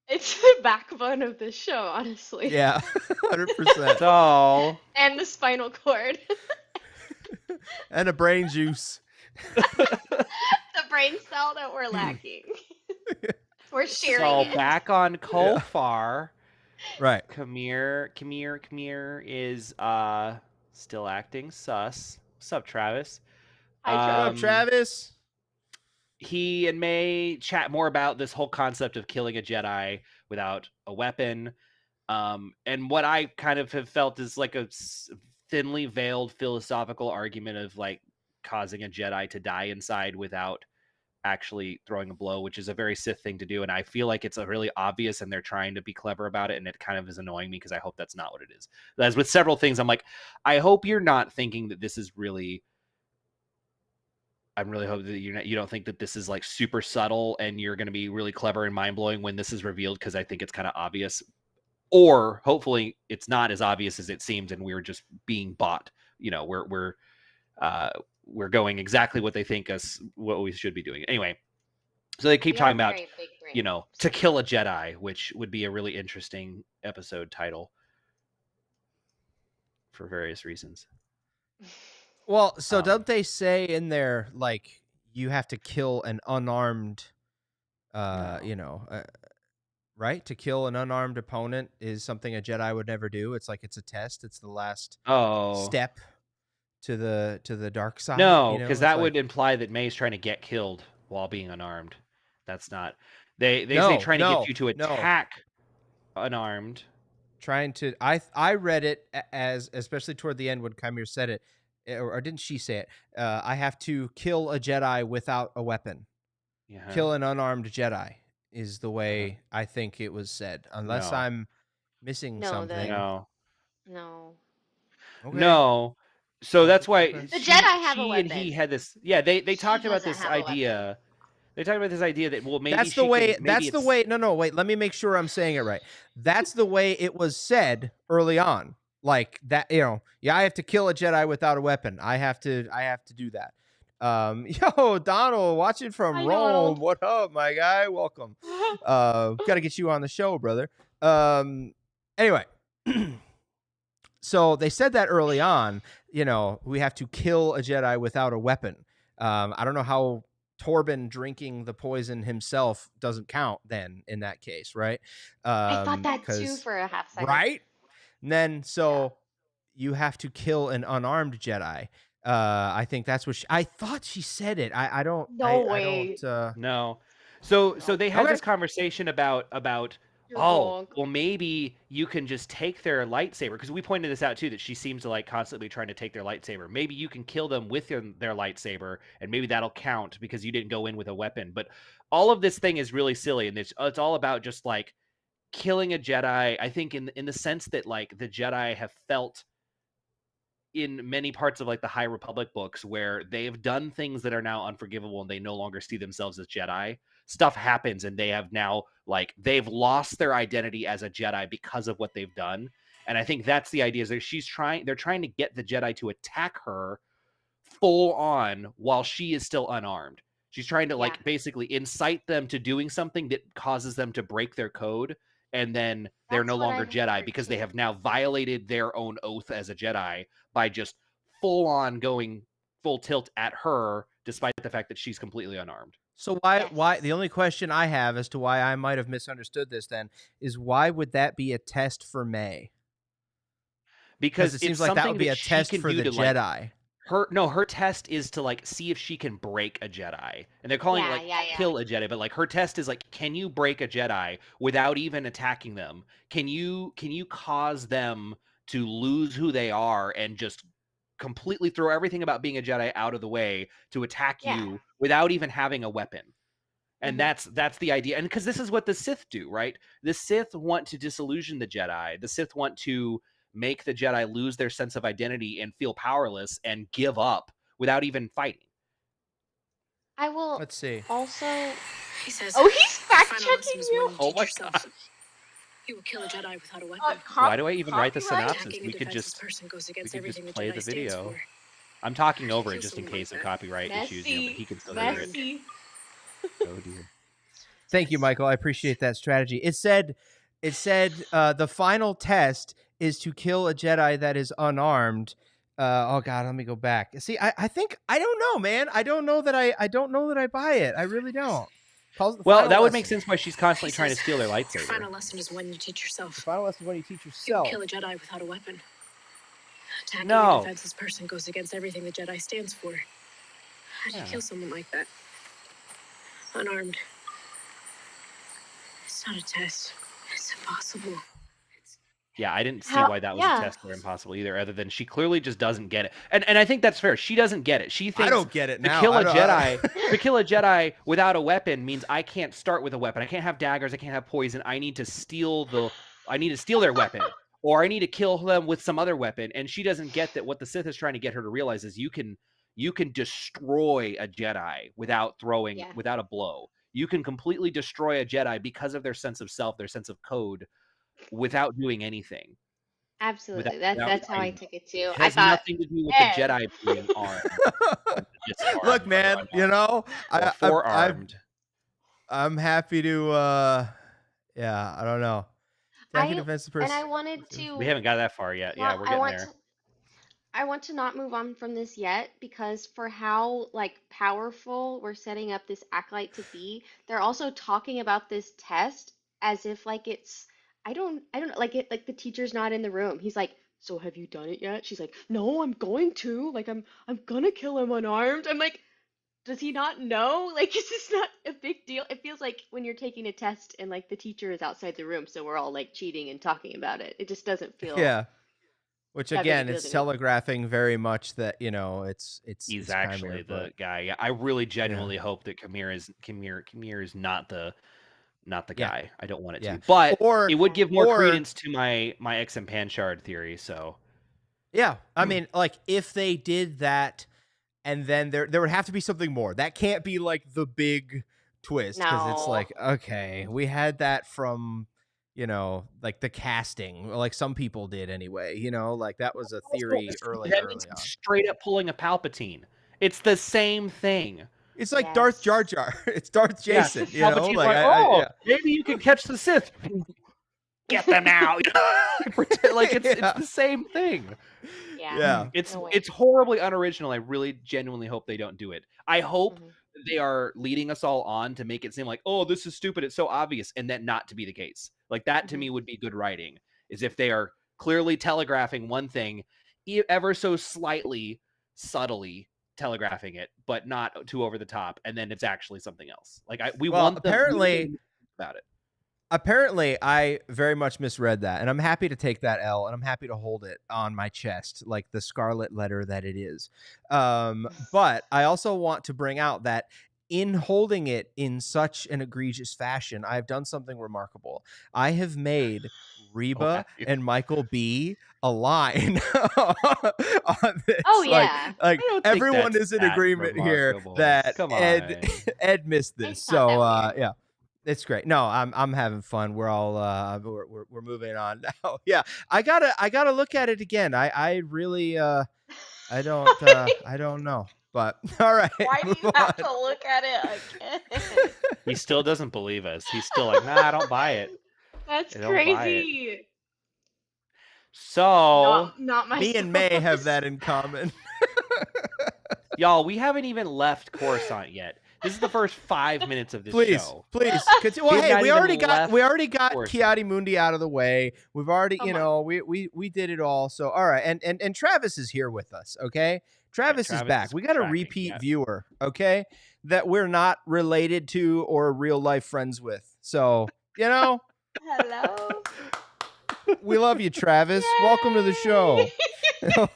It's the backbone of this show, honestly. Yeah, 100%. So And the spinal cord. And a brain juice. The brain cell that we're lacking. We're sharing it. back on Kofar. Right. Kamir is still acting sus. What's up, Travis? Hi, What up, Travis. Travis? He and May chat more about this whole concept of killing a Jedi without a weapon. And what I kind of have felt is like a thinly veiled philosophical argument of like causing a Jedi to die inside without actually throwing a blow, which is a very Sith thing to do. And I feel like it's a really obvious and they're trying to be clever about it. And it kind of is annoying me because I hope that's not what it is. As with several things, I'm like, I hope you're not thinking that this is really, I'm really hoping that you don't think that this is like super subtle and you're going to be really clever and mind blowing when this is revealed. Cause I think it's kind of obvious, or hopefully it's not as obvious as it seems. And we're just being bought, we're going exactly what they think what we should be doing. Anyway, so they keep talking about, to kill a Jedi, which would be a really interesting episode title for various reasons. Well, so don't they say in there, like, you have to kill an unarmed, No. Right? To kill an unarmed opponent is something a Jedi would never do. It's like it's a test. It's the last step to the dark side. No, because that would imply that May's trying to get killed while being unarmed. That's not. They say trying to get you to attack unarmed. Trying to. I read it as, especially toward the end when Chimere said it, or didn't she say it? I have to kill a Jedi without a weapon. Yeah. Kill an unarmed Jedi is the way I think it was said, unless I'm missing something. No. Okay. No. So that's why the Jedi have a weapon. And he had this. Yeah, they talked about this idea. They talked about this idea that maybe that's the way. That's the way. No, wait. Let me make sure I'm saying it right. That's the way it was said early on. Like that, I have to kill a Jedi without a weapon. I have to do that. Yo, Donald, watching from Rome. Donald. What up, my guy? Welcome. Got to get you on the show, brother. Anyway, so they said that early on. We have to kill a Jedi without a weapon. I don't know how Torben drinking the poison himself doesn't count then in that case, right? I thought that too for a half second. Right? And then you have to kill an unarmed Jedi. I think that's what I thought she said it. I don't. No way. No. So they had this conversation about well, maybe you can just take their lightsaber, because we pointed this out too, that she seems to like constantly trying to take their lightsaber. Maybe you can kill them with their lightsaber, and maybe that'll count because you didn't go in with a weapon. But all of this thing is really silly, and it's all about just like killing a Jedi. I think in the sense that like the Jedi have felt in many parts of like the High Republic books where they've done things that are now unforgivable and they no longer see themselves as Jedi. Stuff happens and they have now like they've lost their identity as a Jedi because of what they've done. And I think that's the idea, is that they're trying to get the Jedi to attack her full on while she is still unarmed. She's trying to like basically incite them to doing something that causes them to break their code. And then they're no longer Jedi because they have now violated their own oath as a Jedi by just full on going full tilt at her, despite the fact that she's completely unarmed. So why the only question I have as to why I might have misunderstood this then is, why would that be a test for May? Because it seems like that would be a test for the Jedi. Like, her test is to like see if she can break a Jedi, and they're calling it kill a Jedi, but like her test is like, can you break a Jedi without even attacking them? Can you cause them to lose who they are and just completely throw everything about being a Jedi out of the way to attack Yeah. you without even having a weapon. And Mhm. that's the idea. And because this is what the Sith do, right? The Sith want to disillusion the Jedi. The Sith want to make the Jedi lose their sense of identity and feel powerless and give up without even fighting. I will Let's see. also. He says, Oh, he's "The fact final checking lesson is you. when you Oh teach my yourself. God. You will kill a Jedi without a weapon. Why do I even write the Copyright? synopsis? Attacking a We could defenseless just person goes against we could everything just the play Jedi the stands video. for. I'm talking How do you over it kill just in someone like case of that? copyright issues, but Messy. he can still hear it. Messy. Oh dear. Thank you, Michael. I appreciate that strategy. It said the final test is to kill a Jedi that is unarmed. Oh God, let me go back. See, I think I don't know, man. I don't know that I buy it. I really don't. Calls it the Well, final that would make lesson. sense why she's constantly He trying to says, steal their Your lightsaber. final lesson is when you teach The yourself. final lesson is when you teach You will yourself. kill a Jedi without a weapon. Attacking a No. defenseless person goes against everything the Jedi stands for. How do you Yeah. kill someone like that? Unarmed. It's not a test. It's impossible. Yeah, I didn't see How- why that was yeah. a test or impossible either, other than she clearly just doesn't get it. And I think that's fair. She doesn't get it. She thinks I don't get it to now. kill I a don't- Jedi to kill a Jedi without a weapon means I can't start with a weapon. I can't have daggers, I can't have poison. I need to steal their weapon. Or I need to kill them with some other weapon. And she doesn't get that what the Sith is trying to get her to realize is you can destroy a Jedi without a blow. You can completely destroy a Jedi because of their sense of self, their sense of code, without doing anything. Absolutely. Without That's how I fighting. took it too. It I has thought nothing to do with Ed. the Jedi being armed. Disarmed, Look, man, you know, or forearmed. I'm happy to. Yeah, I don't know. Attacking defensive person. and I wanted to. We haven't got that far yet. Yeah, we're getting there. I want to not move on from this yet because for how like powerful we're setting up this acolyte to be, they're also talking about this test as if like it's I don't know like it like the teacher's not in the room. He's like, "So have you done it yet?" She's like, "No, I'm going to. Like I'm gonna kill him unarmed." I'm like, "Does he not know? Like is this not a big deal?" It feels like when you're taking a test and like the teacher is outside the room, so we're all like cheating and talking about it. It just doesn't feel Yeah. Which that big a again, deal it's to me. telegraphing very much that it's He's Chimera, actually the but guy. Yeah, I really genuinely hope that Khmer is not the Yeah. guy. I don't want it Yeah. to. But Or it would give more or- credence to my XM Panchard theory, so yeah, I mean, like if they did that, and then there would have to be something more. That can't be like the big twist because it's No. like, okay, we had that from like the casting, like some people did anyway. Like that was a theory early that means on. straight up pulling a Palpatine. It's the same thing. It's like Darth Yes. Jar Jar. It's Darth Jason. Yeah, Palpatine's like like, maybe you can catch the Sith. Get them now. Pretend like it's the same thing. Yeah. It's No way. it's horribly unoriginal. I really genuinely hope they don't do it. I hope Mhm. they are leading us all on to make it seem like, oh, this is stupid, it's so obvious, and that not to be the case. Like that to me would be good writing, is if they are clearly telegraphing one thing, ever so slightly, subtly telegraphing it, but not too over the top, and then it's actually something else. Like we want them apparently about it. Apparently, I very much misread that, and I'm happy to take that L, and I'm happy to hold it on my chest, like the scarlet letter that it is. But I also want to bring out that in holding it in such an egregious fashion, I have done something remarkable. I have made Reba and Michael B a line on this. Oh yeah. Like I don't think everyone that's is in that agreement remarkable. here that Come Ed on. Ed missed this. It's not So that weird. yeah. It's great. No, I'm having fun. We're all we're moving on now. Yeah, I gotta look at it again. I really I don't know. But all right. Why do you move have on. to look at it again? He still doesn't believe us. He's still like, nah, I don't buy it. That's I don't buy it. crazy. So Not my Me and May have source. that in common. y'all, we haven't even left Coruscant yet. This is the first 5 minutes of this Please, show. please. Well, We've hey, not we even already got left Coruscant. Kiadi Mundi out of the way. We've already, Come on. we did it all. So all right, and Travis is here with us. Okay, Travis is Travis back. is We got a tracking, repeat yeah. viewer. Okay, that we're not related to or real life friends with. So Hello. we love you, Travis. Welcome to the show. Yay!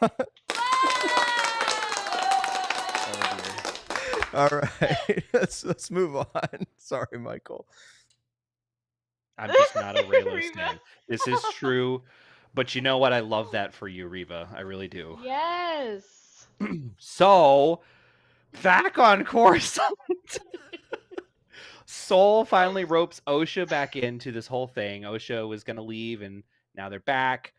All right, let's move on. Sorry, Michael. I'm just not a Raylo Reba. stan. This is true, but you know what? I love that for you, Reba. I really do. Yes. So, back on course. Soul finally ropes Osha back into this whole thing. Osha was going to leave, and now they're back.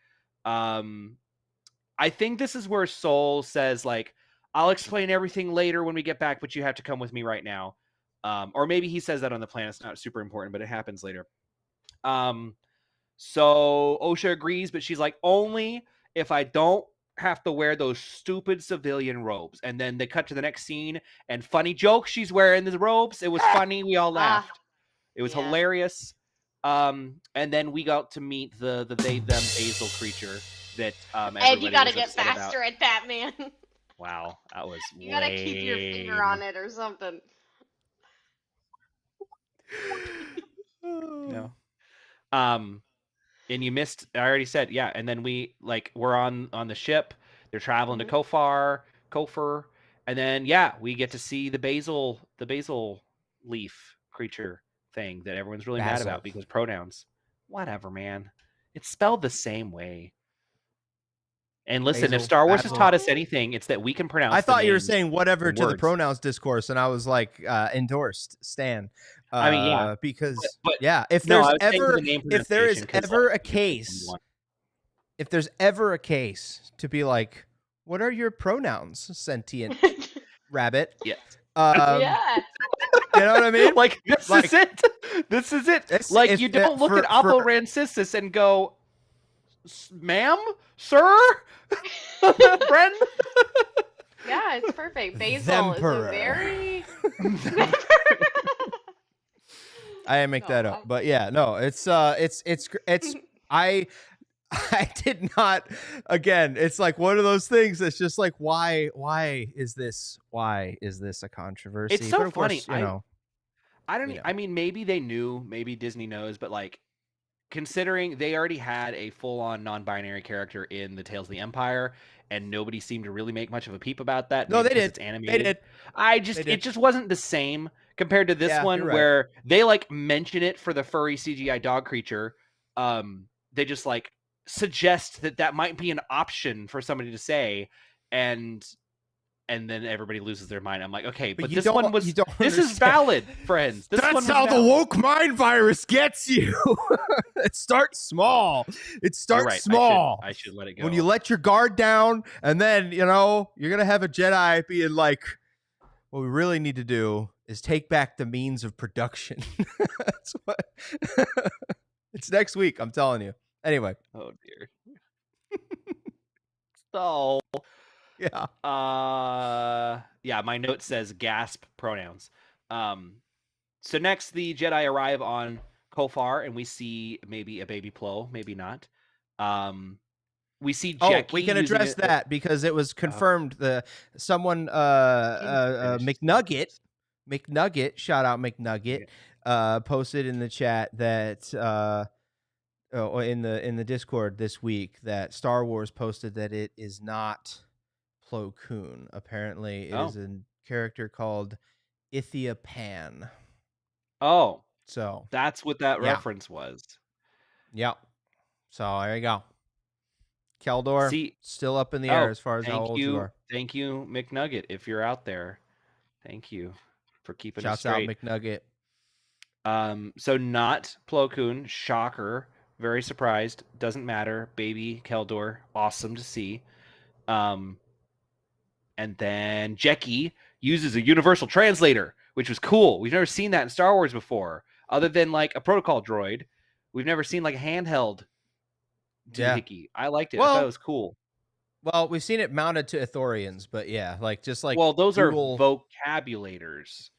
I think this is where Soul says, like, I'll explain everything later when we get back, but you have to come with me right now. Or maybe he says that on the plan. It's not super important, but it happens later. So Osha agrees, but she's like, only if I don't have to wear those stupid civilian robes. And then they cut to the next scene, and funny joke, she's wearing the robes. It was funny. We all laughed. It was Yeah. hilarious. And then we got to meet the they them basil creature that Ed, you gotta was get upset faster about. at that, man. Wow, that was You gotta keep your finger on it or something. No. And you missed. I already said, yeah. And then we're on the ship. They're traveling to Kofar, and then we get to see the basil leaf creature thing that everyone's really mad Basil. about because pronouns. Whatever, man. It's spelled the same way. And listen, if Basil, Star Wars has basil. taught us anything, it's that we can pronounce. I thought the you were names saying whatever in to the words. pronouns discourse, and I was like, endorsed, Stan. I mean, yeah, because but if no, there's I was saying ever the name if there is pronunciation 'cause, ever like, a case, if there's ever a case to be like, what are your pronouns, sentient rabbit? Yes. Yeah. You know what I mean? Like, this Like, is it. This is it. it's- Like, if- you don't look for- at Apo for- Rancisis and go, ma'am? Sir? Friend? Yeah, it's perfect. Basil is a Themperor. very. I didn't make that up, but yeah, no, it's I did not. Again, it's like one of those things that's just like, why is this a controversy? It's so but of funny. Course, I don't. you know. I mean, maybe they knew. Maybe Disney knows. But like, considering they already had a full-on non-binary character in the Tales of the Empire, and nobody seemed to really make much of a peep about that. No, maybe they because did. It's animated. They did. It just wasn't the same compared to this Yeah, one you're right. where they like mention it for the furry CGI dog creature. They just like suggest that might be an option for somebody to say, and then everybody loses their mind. I'm like, okay, but this one was. This is valid, friends. This one was That's how the valid. woke mind virus gets you. It starts small. It starts You're right. small. I should let it go. When you let your guard down, and then you're gonna have a Jedi being like, what we really need to do is take back the means of production. That's what. It's next week, I'm telling you. Anyway. Oh dear. So Yeah. My note says gasp pronouns. So next the Jedi arrive on Kofar, and we see maybe a baby Plo, maybe not. We see Jackie. We can address that because it was confirmed. McNugget, shout out McNugget, posted in the chat that in the Discord this week that Star Wars posted that it is not Plo Koon. Apparently, it is a character called Ithia Pan. Oh, so that's what that reference was. Yep. So there you go. Keldor, still up in the air as far as how old you are. Thank you, McNugget, if you're out there. Thank you for keeping us straight. Shouts out, McNugget. So not Plo Koon. Shocker. Very surprised. Doesn't matter. Baby Keldor. Awesome to see. And then Jackie uses a universal translator, which was cool. We've never seen that in Star Wars before. Other than like a protocol droid. We've never seen like a handheld doohickey. I liked it. I thought it was cool. Well, we've seen it mounted to Ithorians, but yeah, like just like those are vocabulators.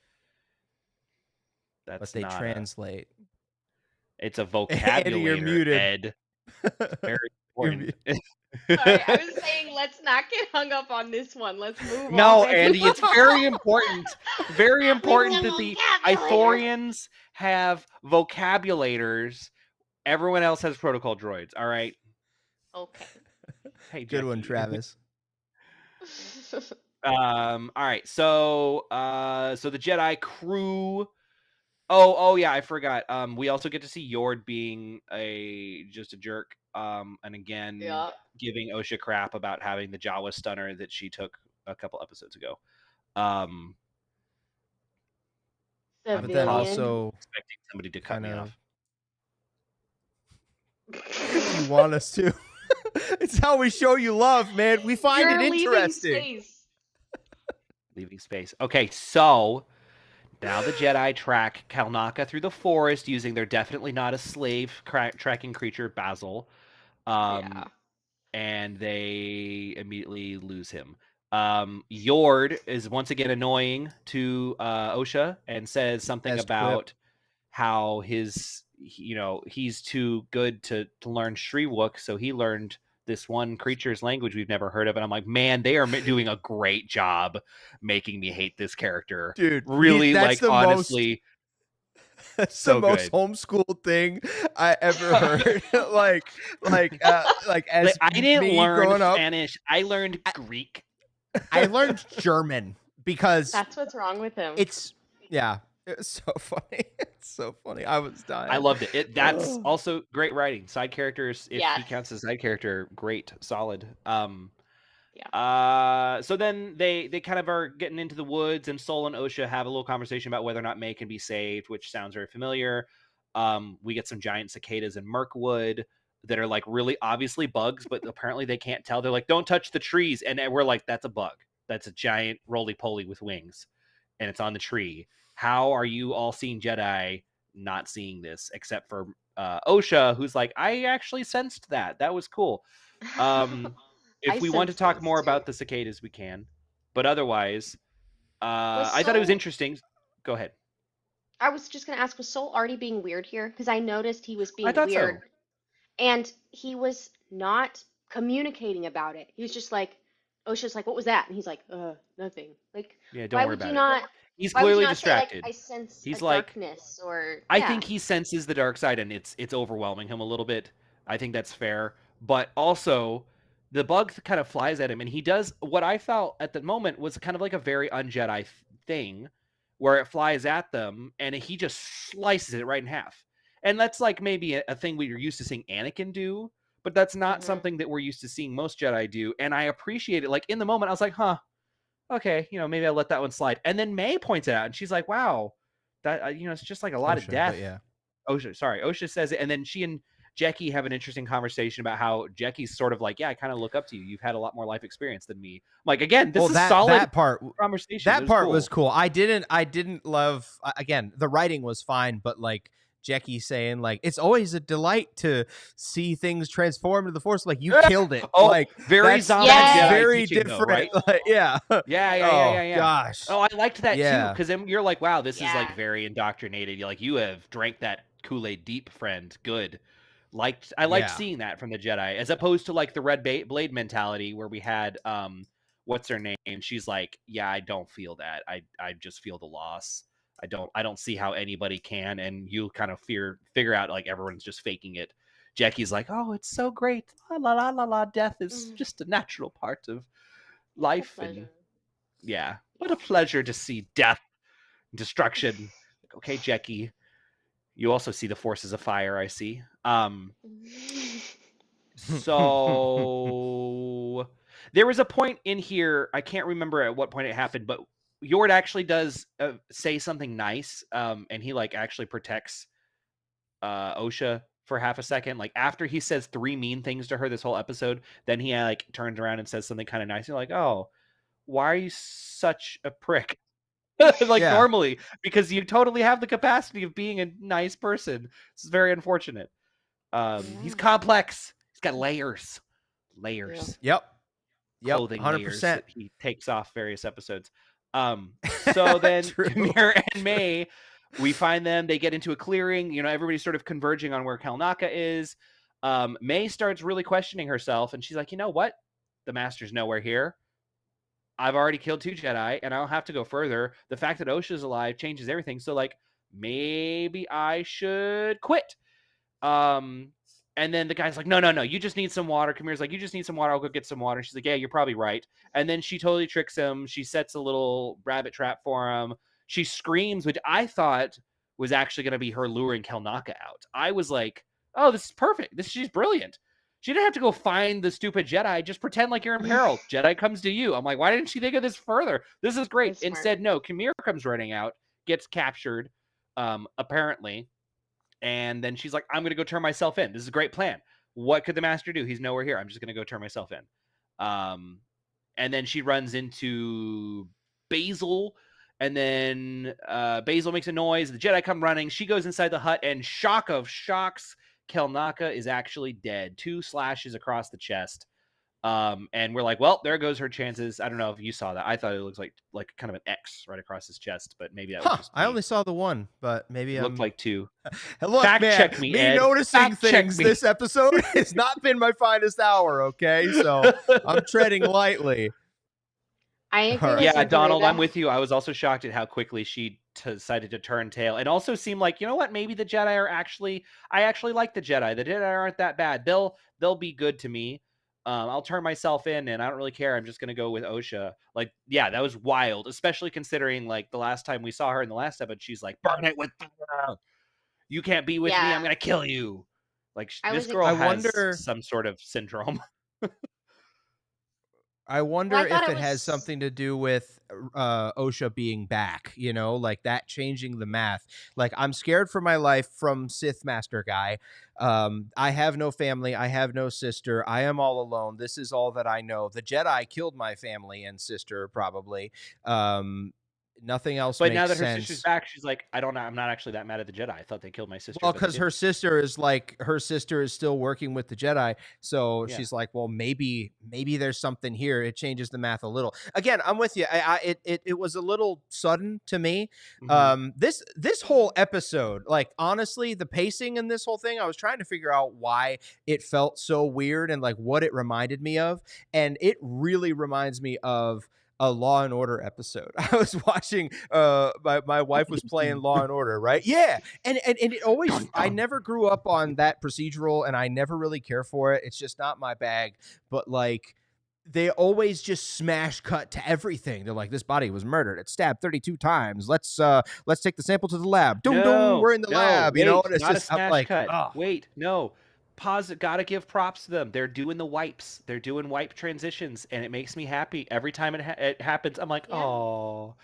But they translate. It's a vocabulator. You're muted. Ed. Very important. Sorry, I was saying let's not get hung up on this one. Let's move on. No, Andy, it's very important. Very important that the Ithorians have vocabulators. Everyone else has protocol droids. All right. Okay. Hey, good one, Travis. All right. So the Jedi crew. Oh yeah, I forgot. We also get to see Yord being just a jerk. And again, Yeah. giving Osha crap about having the Jawa stunner that she took a couple episodes ago. Um, I'm But then Civilian. also expecting somebody to cut kind me of, off. you want us to. It's how we show you love, man. We find it You're leaving interesting. space. Leaving space. Okay, so now the Jedi track Kalnaka through the forest using their definitely not a slave tracking creature, Basil. Yeah. And they immediately lose him. Yord is once again annoying to Osha and says something Best quip. about how he's too good to learn Shriwook, so he learned this one creature's language we've never heard of. And I'm like, man, they are doing a great job making me hate this character. Dude, Really, that's the honestly, that's so the most good. homeschooled thing I ever heard. like as I didn't me learn growing up, Spanish. I learned Greek. I learned German because That's what's wrong with him. it's so funny. It's so funny. I was dying. I loved it. That's also great writing. Side characters, if he Yes. counts as side character, great, solid. Yeah. So then they kind of are getting into the woods, and Sol and Osha have a little conversation about whether or not May can be saved, which sounds very familiar. We get some giant cicadas in Mirkwood that are like really obviously bugs, but apparently they can't tell. They're like, "Don't touch the trees," and we're like, "That's a bug. That's a giant roly-poly with wings, and it's on the tree." How are you all seeing Jedi not seeing this, except for Osha, who's like, "I actually sensed that. That was cool." If I we want to sense talk those more too. about the cicadas, we can. But otherwise, Was I thought it was Sol? interesting. Go ahead. I was just gonna ask, was Sol already being weird here? Because I noticed he was I being thought weird, so. and he was not communicating about it. He was just like, Osha's like, "What was that?" And he's like, "Nothing." Like, Yeah, don't why worry would you about it. not? He's Why would you clearly not say like, distracted. "I sense a He's like, darkness," or I yeah. think he senses the dark side, and it's overwhelming him a little bit. I think that's fair. But also, the bug kind of flies at him, and he does what I felt at the moment was kind of like a very un-Jedi thing, where it flies at them, and he just slices it right in half. And that's like maybe a thing we're used to seeing Anakin do, but that's not Hmm. something that we're used to seeing most Jedi do. And I appreciate it. Like in the moment, I was like, huh, okay, maybe I'll let that one slide. And then May points it out, and she's like, wow, that it's just like a lot of Osha, death. but yeah. Osha says it, and then she and Jackie have an interesting conversation about how Jackie's sort of like, yeah, I kind of look up to you. You've had a lot more life experience than me. I'm like, again, this is solid that part conversation. that part was cool. cool. I didn't love again, the writing was fine, but like Jackie saying like it's always a delight to see things transform to the Force. Like you killed it. Oh, like very zombie Yes. Jedi very teaching, different. though, right? Like, yeah. Yeah. Gosh. Oh, I liked that too, Yeah. because then you're like, wow, this is Yeah. like very indoctrinated. You're like, you have drank that Kool-Aid deep, friend. Good. I liked Yeah. seeing that from the Jedi, as opposed to like the Red Blade mentality where we had what's her name? She's like, yeah, I don't feel that. I just feel the loss. I don't see how anybody can, and you kind of figure out like everyone's just faking it. Jackie's like, oh, it's so great. La la la la la. Death is just a natural part of life, and yeah, what a pleasure to see death, destruction. Okay, Jackie, you also see the forces of fire. I see. So there was a point in here, I can't remember at what point it happened, but Yord actually does say something nice, and he like actually protects Osha for half a second. Like after he says 3 mean things to her this whole episode, then he like turns around and says something kind of nice. You're like, oh, why are you such a prick? Like Yeah. normally, because you totally have the capacity of being a nice person. It's very unfortunate. He's complex. He's got layers. Yep. Clothing 100%. layers that he takes off various episodes. So then Mir and May, we find them, they get into a clearing, everybody's sort of converging on where Kalnaka is. May starts really questioning herself, and she's like, you know what? The master's nowhere here. I've already killed 2 Jedi, and I don't have to go further. The fact that Osha's alive changes everything. So, like, maybe I should quit. And And then the guy's like, no, you just need some water. Kamir's like, you just need some water. I'll go get some water. She's like, yeah, you're probably right. And then she totally tricks him. She sets a little rabbit trap for him. She screams, which I thought was actually going to be her luring Kelnaka out. I was like, oh, this is perfect. She's brilliant. She didn't have to go find the stupid Jedi. Just pretend like you're in peril. Jedi comes to you. I'm like, why didn't she think of this further? This is great. Instead, no, Kamir comes running out, gets captured, apparently. And then she's like, I'm going to go turn myself in. This is a great plan. What could the master do? He's nowhere here. I'm just going to go turn myself in. And then she runs into Basil. And then Basil makes a noise. The Jedi come running. She goes inside the hut. And shock of shocks, Kelnaka is actually dead. 2 slashes across the chest. And we're like, well, there goes her chances. I don't know if you saw that. I thought it looks like kind of an X right across his chest, but maybe that was just me. I only saw the one, but maybe it looked like 2. Look, fact man, check me, Ed. Noticing fact things this episode has not been my finest hour. Okay, so I'm treading lightly. I agree. Yeah, Donald, I'm with you. I was also shocked at how quickly she decided to turn tail, and also seemed like, you know what, maybe the Jedi are actually. I actually like the Jedi. The Jedi aren't that bad. They'll be good to me. I'll turn myself in, and I don't really care. I'm just gonna go with Osha. Like, yeah, that was wild, especially considering like the last time we saw her in the last episode, she's like, "Burn it with fire. You can't be with me. I'm gonna kill you." Like, this girl has some sort of syndrome. I wonder if it has something to do with Osha being back, you know, like that changing the math. Like, I'm scared for my life from Sith Master Guy. I have no family. I have no sister. I am all alone. This is all that I know. The Jedi killed my family and sister, probably. Nothing else makes sense. But now that her sister's back, she's like, I don't know. I'm not actually that mad at the Jedi. I thought they killed my sister. Well, because her sister is still working with the Jedi. So she's like, well, maybe there's something here. It changes the math a little. Again, I'm with you. It was a little sudden to me. Mm-hmm. This whole episode, like, honestly, the pacing in this whole thing, I was trying to figure out why it felt so weird and like what it reminded me of. And it really reminds me of a Law and Order episode. I was watching, my wife was playing Law and Order, right? Yeah. And it always, I never grew up on that procedural and I never really care for it. It's just not my bag. But like, they always just smash cut to everything. They're like, this body was murdered. It's stabbed 32 times. Let's take the sample to the lab. We're in the lab. Wait, you know, and it's not just a smash like, cut. Oh. Wait, no. Pause it. Gotta give props to them. They're doing the wipes. They're doing wipe transitions, and it makes me happy every time it happens. I'm like, oh.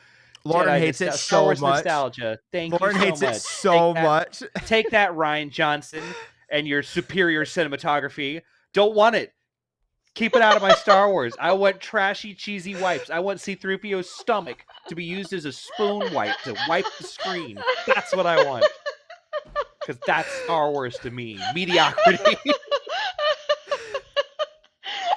Lauren hates it so much. Nostalgia. Lauren hates it so much. Take that, Rian Johnson, and your superior cinematography. Don't want it. Keep it out of my Star Wars. I want trashy, cheesy wipes. I want C-3PO's stomach to be used as a spoon wipe to wipe the screen. That's what I want. Because that's Star Wars to me. Mediocrity.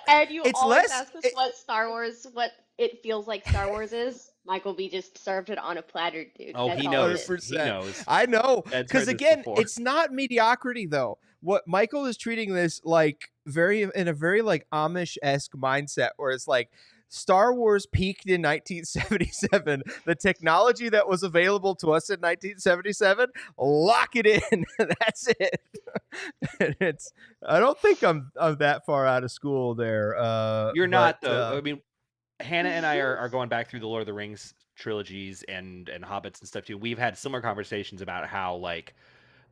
And you always ask us what it feels like Star Wars is. Michael B just served it on a platter, dude. Oh, he knows. He knows. I know. Because again, it's not mediocrity though. What Michael is treating this like in a very like Amish-esque mindset where it's like, Star Wars peaked in 1977. The technology that was available to us in 1977, lock it in. That's it. I don't think I'm that far out of school there. You're not though. I mean, Hannah and I are going back through the Lord of the Rings trilogies and Hobbits and stuff too. We've had similar conversations about how like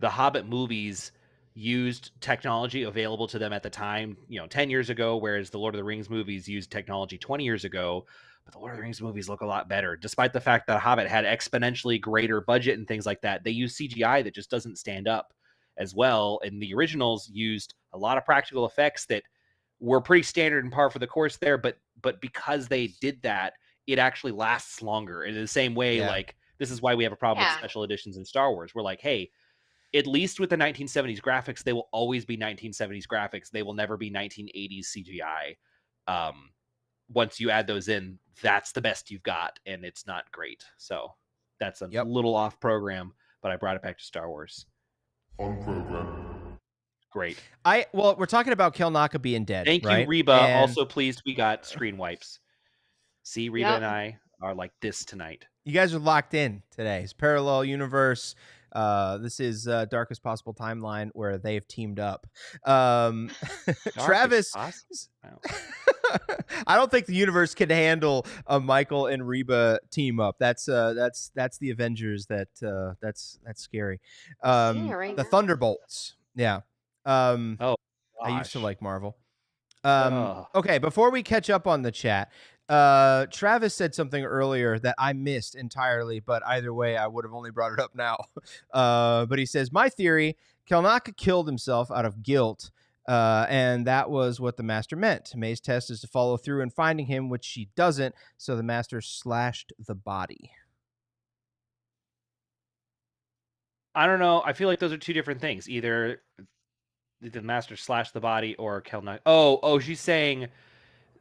the Hobbit movies used technology available to them at the time, 10 years ago, whereas the Lord of the Rings movies used technology 20 years ago. But the Lord of the Rings movies look a lot better, despite the fact that Hobbit had exponentially greater budget and things like that. They use CGI that just doesn't stand up as well. And the originals used a lot of practical effects that were pretty standard and par for the course there. But because they did that, it actually lasts longer. In the same way, like, this is why we have a problem with special editions in Star Wars. We're like, hey, at least with the 1970s graphics, they will always be 1970s graphics. They will never be 1980s CGI. Once you add those in, that's the best you've got, and it's not great. So that's a little off program, but I brought it back to Star Wars. On program. Great. We're talking about Kelnaka being dead. Thank you, Reba. Also pleased we got screen wipes. See, Reba and I are like this tonight. You guys are locked in today. It's parallel universe. This is darkest possible timeline where they've teamed up. Darkest Travis. Wow. I don't think the universe can handle a Michael and Reba team up. That's the Avengers. That's scary. I'm seeing it right The now. Thunderbolts. Yeah. Oh, I used to gosh. like Marvel. Ugh. Okay, before we catch up on the chat, Travis said something earlier that I missed entirely, but either way, I would have only brought it up now. But he says, my theory, Kelnaka killed himself out of guilt, and that was what the Master meant. May's test is to follow through in finding him, which she doesn't, so the Master slashed the body. I don't know. I feel like those are two different things. Either the Master slashed the body or Kelnaka. Oh, she's saying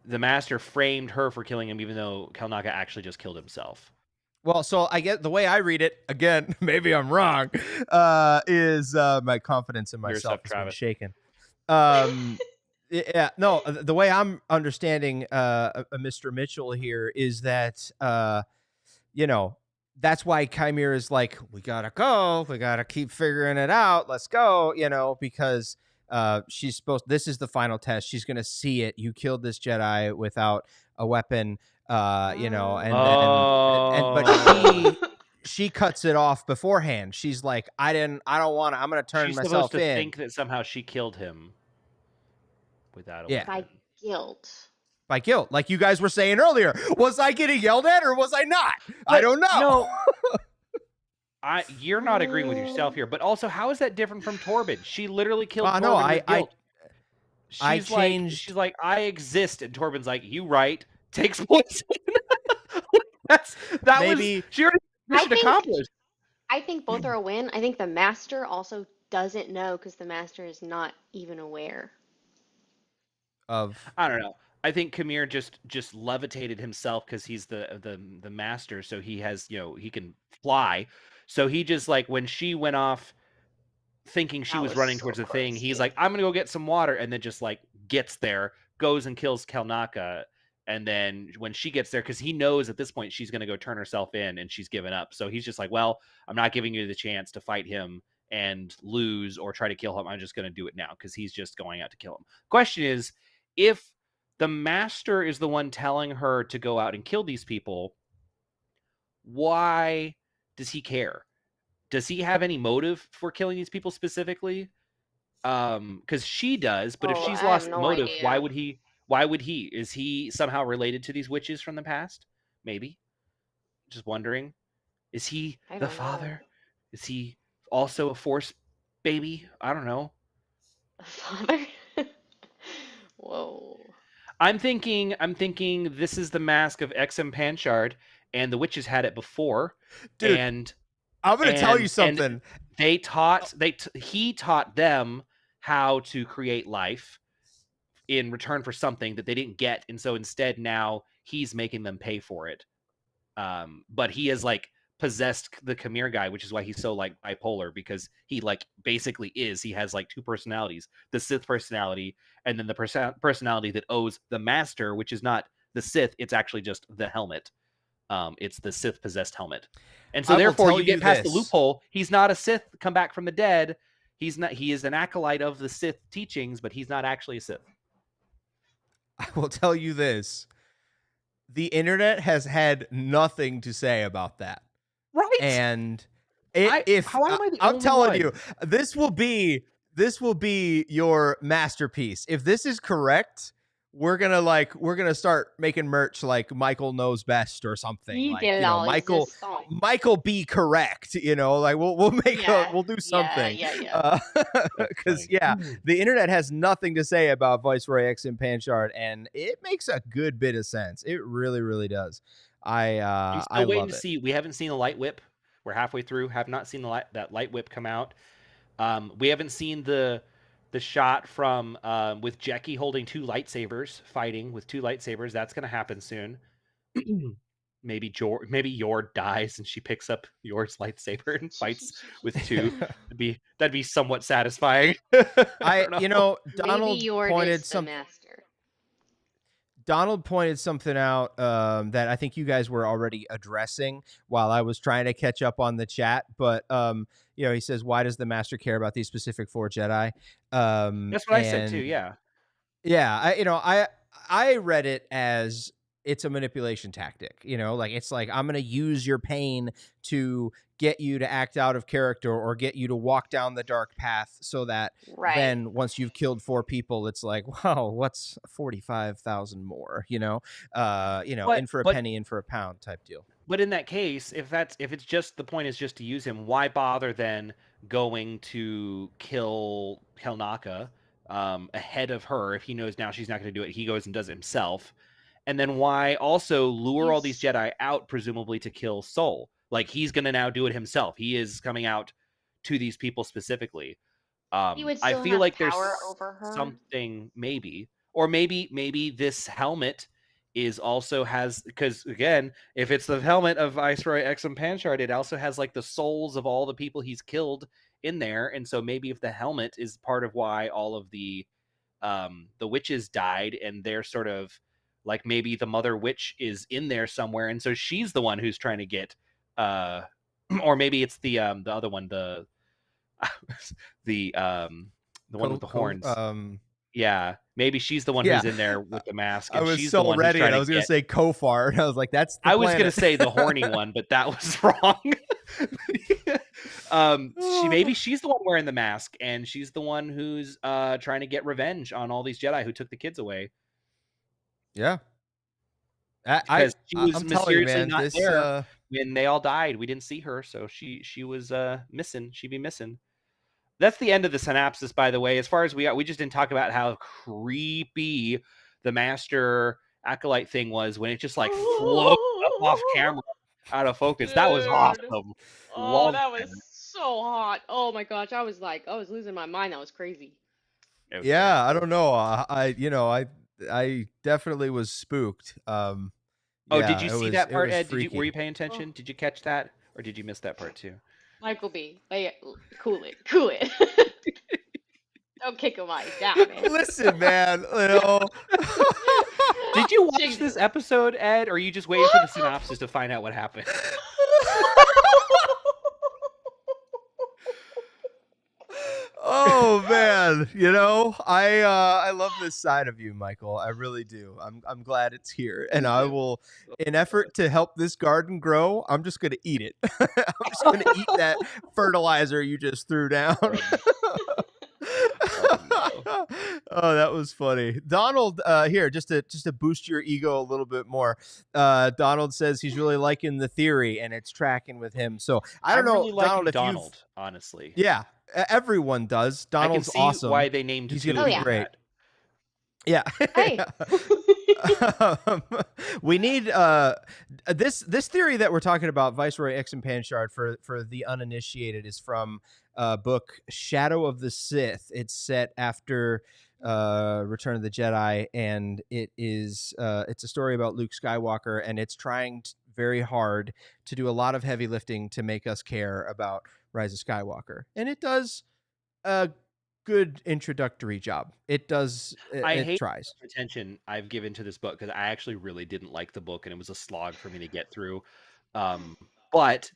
the Master framed her for killing him, even though Kelnaka actually just killed himself. Well, so I get the way I read it, again, maybe I'm wrong, is my confidence in myself has been shaken. Yeah, no, the way I'm understanding Mr. Mitchell here is that, that's why Chimera is like, we gotta go, we gotta keep figuring it out, let's go, because this is the final test. She's gonna see it. You killed this Jedi without a weapon, but she cuts it off beforehand. She's like, I don't want to. I'm gonna turn She's myself supposed to in. think that somehow she killed him without a weapon. By guilt. By guilt, like you guys were saying earlier. Was I getting yelled at or was I not? I don't know. No. You're not agreeing with yourself here, but also, how is that different from Torben? She literally killed Torben with guilt. She's like, I exist, and Torben's like, you right, takes poison. She already mission accomplished. I think both are a win. I think the Master also doesn't know because the Master is not even aware of. I don't know. I think Chimera just levitated himself because he's the Master, so he has, he can fly. So he just, like, when she went off thinking she was running towards the thing, he's like, I'm gonna go get some water, and then just, like, gets there, goes and kills Kelnaka, and then when she gets there, because he knows at this point she's gonna go turn herself in and she's given up, so he's just like, well, I'm not giving you the chance to fight him and lose or try to kill him. I'm just gonna do it now because he's just going out to kill him. Question is, if the Master is the one telling her to go out and kill these people, why does he care? Does he have any motive for killing these people specifically? Because she does, but if she's lost motive, why would he? Is he somehow related to these witches from the past? Maybe. Just wondering. Is he the father? Is he also a Force baby? I don't know. A father? Whoa. I'm thinking this is the mask of XM Panchard, and the witches had it before. Dude, and I'm going to tell you something. He taught them how to create life in return for something that they didn't get, and so instead now he's making them pay for it. But he has, like, possessed the Chimera guy, which is why he's so, like, bipolar, because he, like, basically he has, like, two personalities: the Sith personality and then the personality that owes the Master, which is not the Sith, it's actually just the helmet. It's the Sith possessed helmet. And so therefore you get past the loophole. He's not a Sith come back from the dead. He is an acolyte of the Sith teachings, but he's not actually a Sith. I will tell you this. The internet has had nothing to say about that. Right. And I'm telling you, this will be your masterpiece. If this is correct, we're gonna start making merch like Michael knows best or something. Like, Michael be correct. Like we'll do something. Because the internet has nothing to say about Viceroy XM Panchard, and it makes a good bit of sense. It really, really does. I'm still waiting to see. We haven't seen a light whip. We're halfway through. Have not seen that light whip come out. We haven't seen the shot from with Jackie holding two lightsabers, fighting with two lightsabers. That's going to happen soon. Maybe Yor dies and she picks up Yor's lightsaber and fights with two. That'd be somewhat satisfying. Donald pointed Donald pointed something out that I think you guys were already addressing while I was trying to catch up on the chat. But he says, "Why does the Master care about these specific 4 Jedi?" That's what I said too. And Yeah. yeah, I read it as it's a manipulation tactic. Like it's like I'm going to use your pain to get you to act out of character or get you to walk down the dark path so that Right. then once you've killed 4 people, it's like, wow, what's 45,000 more, in for a penny, in for a pound type deal. But in that case, if it's just the point is just to use him, why bother then going to kill Helnaka ahead of her if he knows now she's not going to do it? He goes and does it himself. And then why also lure all these Jedi out, presumably to kill Sol? Like he's going to now do it himself. He is coming out to these people specifically. He would I still feel have like there's power over her. something maybe this helmet is also has, because again, if it's the helmet of Viceroy Exum Panchard, it also has like the souls of all the people he's killed in there, and so maybe if the helmet is part of why all of the witches died, and they're sort of like maybe the mother witch is in there somewhere, and so she's the one who's trying to get or maybe it's the other one, the one with the horns. Yeah, maybe she's the one who's in there with the mask. And I was she's so the one ready, who's and I was going to say Kofar, and I was like, "That's the I was planet." going to say the horny one, but that was wrong. Maybe she's the one wearing the mask, and she's the one who's trying to get revenge on all these Jedi who took the kids away. Yeah, because she was I'm telling you, mysteriously man, not there when they all died. We didn't see her, so she was missing. She'd be missing. That's the end of the synopsis, by the way. As far as we just didn't talk about how creepy the Master Acolyte thing was when it just like floated up off camera out of focus. Dude. That was awesome. Oh, that was so hot. Oh my gosh, I was losing my mind. That was crazy. Yeah, I don't know. I definitely was spooked. Did you see that part, Ed? Were you paying attention? Did you catch that, or did you miss that part too? Michael B. Cool it. Don't kick him down, man. Listen, man. Did you watch this episode, Ed, or are you just waiting for the synopsis to find out what happened? Oh man, I love this side of you, Michael. I really do. I'm glad it's here, and I will, in effort to help this garden grow, I'm just gonna eat it. I'm just gonna eat that fertilizer you just threw down. Oh, that was funny. Donald, here, just to boost your ego a little bit more. Donald says he's really liking the theory and it's tracking with him. So I don't know, really Donald, if Donald, honestly. Yeah, everyone does. Donald's I can see awesome. why they named he's gonna be great. That. Yeah. Hey. We need this theory that we're talking about, Viceroy Exum Panchard, for the uninitiated, is from book Shadow of the Sith. It's set after Return of the Jedi, and it's a story about Luke Skywalker, and it's trying very hard to do a lot of heavy lifting to make us care about Rise of Skywalker, and it does a good introductory job. It does. I hate tries. the attention I've given to this book because I actually really didn't like the book, and it was a slog for me to get through. But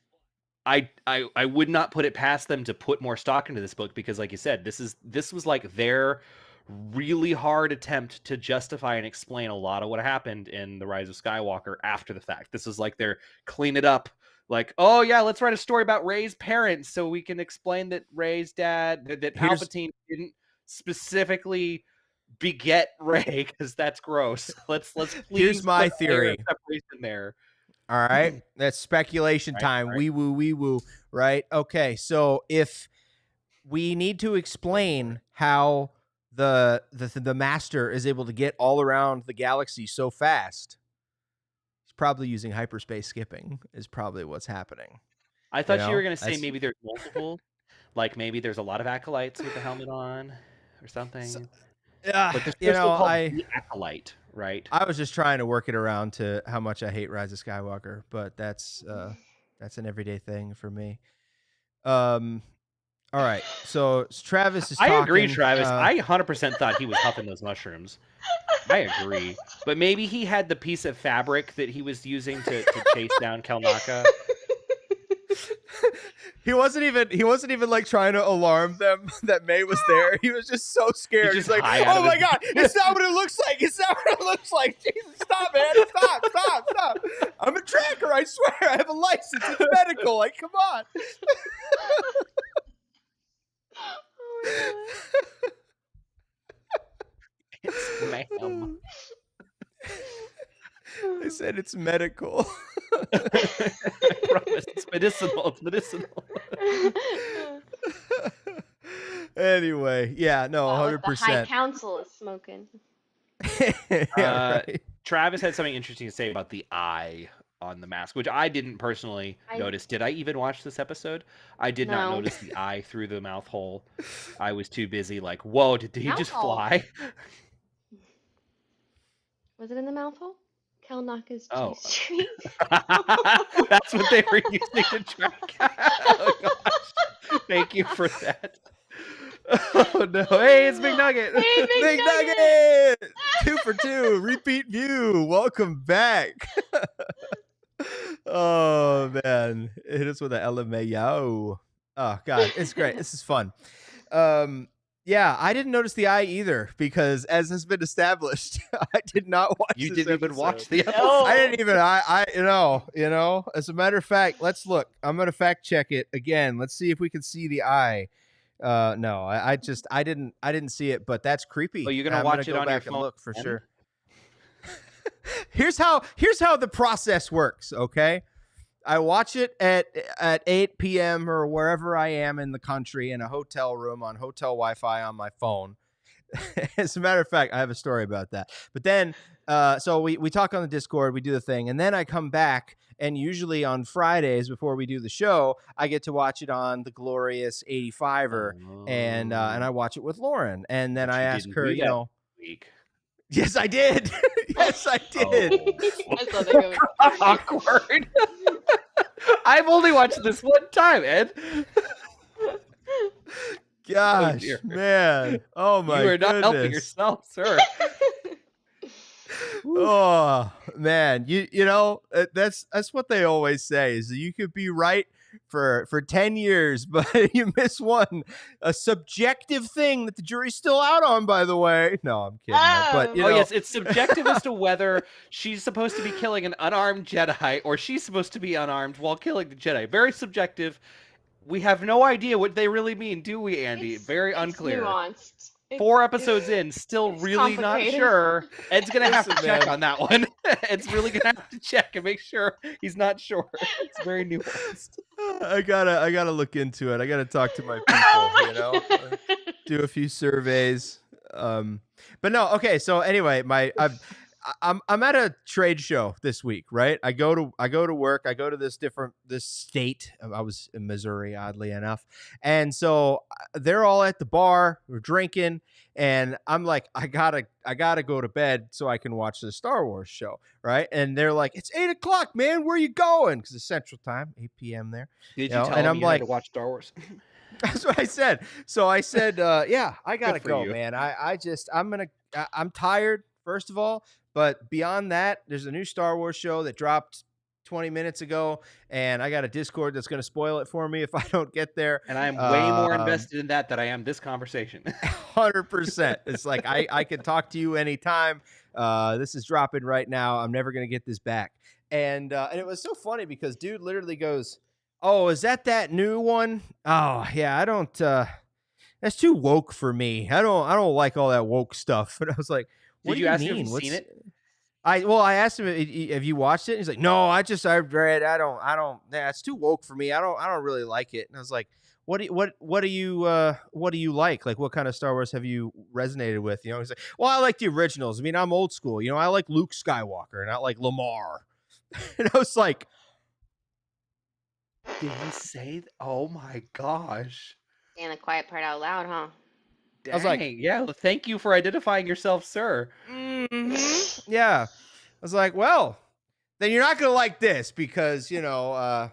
I would not put it past them to put more stock into this book because, like you said, this was like their really hard attempt to justify and explain a lot of what happened in the Rise of Skywalker after the fact. This is like they're clean it up. Like, oh yeah, let's write a story about Rey's parents so we can explain that Rey's dad, that Palpatine didn't specifically beget Rey because that's gross. Let's please. Here's my theory. Separation there. All right, that's speculation time. Wee woo. Right? Okay, so if we need to explain how the master is able to get all around the galaxy so fast, probably using hyperspace skipping is probably what's happening. I thought you were going to say maybe there's multiple, like maybe there's a lot of acolytes with the helmet on or something. So, but there's the Acolyte, right? I was just trying to work it around to how much I hate Rise of Skywalker, but that's an everyday thing for me. All right, so Travis is talking. I agree, Travis. I 100% thought he was huffing those mushrooms. I agree. But maybe he had the piece of fabric that he was using to chase down Kelnaka. He wasn't even like trying to alarm them that May was there. He was just so scared. He's He's just like, high out "Oh of my his- god, it's not what it looks like. It's not what it looks like. Jesus, stop, man. Stop. I'm a tracker, I swear. I have a license. It's medical. Like, come on." Oh It's ma'am. They said it's medical. I promise. It's medicinal. It's medicinal. my God. Anyway, yeah, no, Wow, what the High 100%. Council is smoking. Yeah, right. Travis had something interesting to say about the eye on the mask, which I didn't personally notice. Did I even watch this episode? I did not No. notice the eye through the mouth hole. I was too busy like, whoa, did he Mouth just hole. fly? Was it in the mouth hole? Kelnaka's Oh. G-string. That's what they were using to track. Oh, gosh. Thank you for that. Oh, no. Hey, it's Big Nugget. Hey, Big Nugget! 2 for 2. Repeat view. Welcome back. Oh, man. Hit us with an LMAO. Oh, God. It's great. This is fun. Yeah, I didn't notice the eye either because, as has been established, I did not watch You this didn't even episode. watch the episode. No. I didn't even. I you know. As a matter of fact, let's look. I'm gonna fact check it again. Let's see if we can see the eye. No, I didn't see it, but that's creepy. Oh, you're gonna I'm watch go it on back your and phone look for then? sure. Here's how the process works. Okay, I watch it at 8 p.m. or wherever I am in the country in a hotel room on hotel Wi-Fi on my phone. As a matter of fact, I have a story about that. But then, so we talk on the Discord, we do the thing, and then I come back, and usually on Fridays before we do the show, I get to watch it on the glorious 85er, and I watch it with Lauren, and then But I you ask didn't her, do you that know, week. yes, I did, yes, I did. I saw that going. Awkward. I've only watched this one time, Ed. Gosh, dear. man, oh my You are not helping goodness. yourself, sir. Oh man, you know that's what they always say is that you could be right for 10 years, but you miss one, a subjective thing that the jury's still out on. By the way, no, I'm kidding. But you Oh know, yes, it's subjective as to whether she's supposed to be killing an unarmed Jedi or she's supposed to be unarmed while killing the Jedi. Very subjective. We have no idea what they really mean, do we, Andy? Very unclear. It's nuanced. 4 episodes in, still it's really not complicated. sure. Ed's gonna have to Listen, check man. on that one. Ed's really gonna have to check and make sure he's not sure. It's very nuanced. I gotta look into it. I gotta talk to my people. You know, do a few surveys. But no, okay. So anyway, I'm at a trade show this week, right? I go to work. I go to this state. I was in Missouri, oddly enough, and so they're all at the bar. We're drinking, and I'm like, I gotta go to bed so I can watch the Star Wars show, right? And they're like, it's 8 o'clock, man. Where are you going? Because it's Central Time, 8 p.m. there. Did You you know, tell and him I'm you like- had to watch Star Wars? That's what I said. So I said, yeah, I gotta for go, you. man. I'm tired, first of all. But beyond that, there's a new Star Wars show that dropped 20 minutes ago, and I got a Discord that's going to spoil it for me if I don't get there. And I am way more Um, invested in that than I am this conversation. 100%. It's like I can talk to you anytime. This is dropping right now. I'm never going to get this back. And it was so funny because dude literally goes, "Oh, is that new one? Oh, yeah, I don't that's too woke for me. I don't like all that woke stuff." And I was like, "What Did do you ask him mean? if he's seen What's-" it? I asked him, have you watched it? He's like, "No, I read. I don't. Yeah, it's too woke for me. I don't really like it." And I was like, what do you like? Like, what kind of Star Wars have you resonated with? You know, he's like, "Well, I like the originals. I mean, I'm old school. You know, I like Luke Skywalker, not like Lamar." And I was like, Did he say? Oh my gosh! Saying the quiet part out loud, huh? Dang, I was like- yeah. Thank you for identifying yourself, sir. yeah. I was like, well, then you're not gonna like this because you know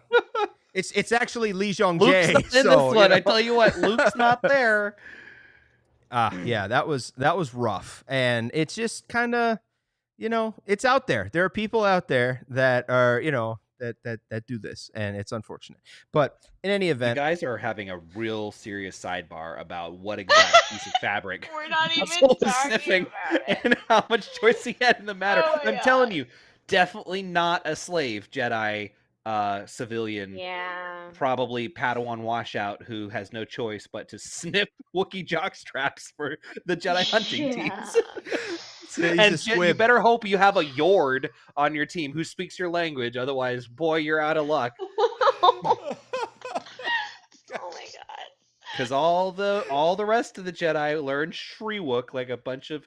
it's actually Lee Jong Luke's Jae. not in so, this one. you I know. tell you what, Luke's not there. Yeah, that was rough, and it's just kind of, it's out there. There are people out there that are, that do this, and it's unfortunate. But in any You event, guys are having a real serious sidebar about what exact piece of fabric We're not even Russell was talking sniffing about it. and how much choice he had in the matter. Oh my I'm telling God. you, definitely not a slave Jedi civilian, Yeah. probably Padawan washout who has no choice but to sniff Wookiee jockstraps for the Jedi hunting Yeah. teams. so he's a And you squib. better hope you have a Yord on your team who speaks your language. Otherwise, boy, you're out of luck. Oh my God. Because all the rest of the Jedi learned Shriwook like a bunch of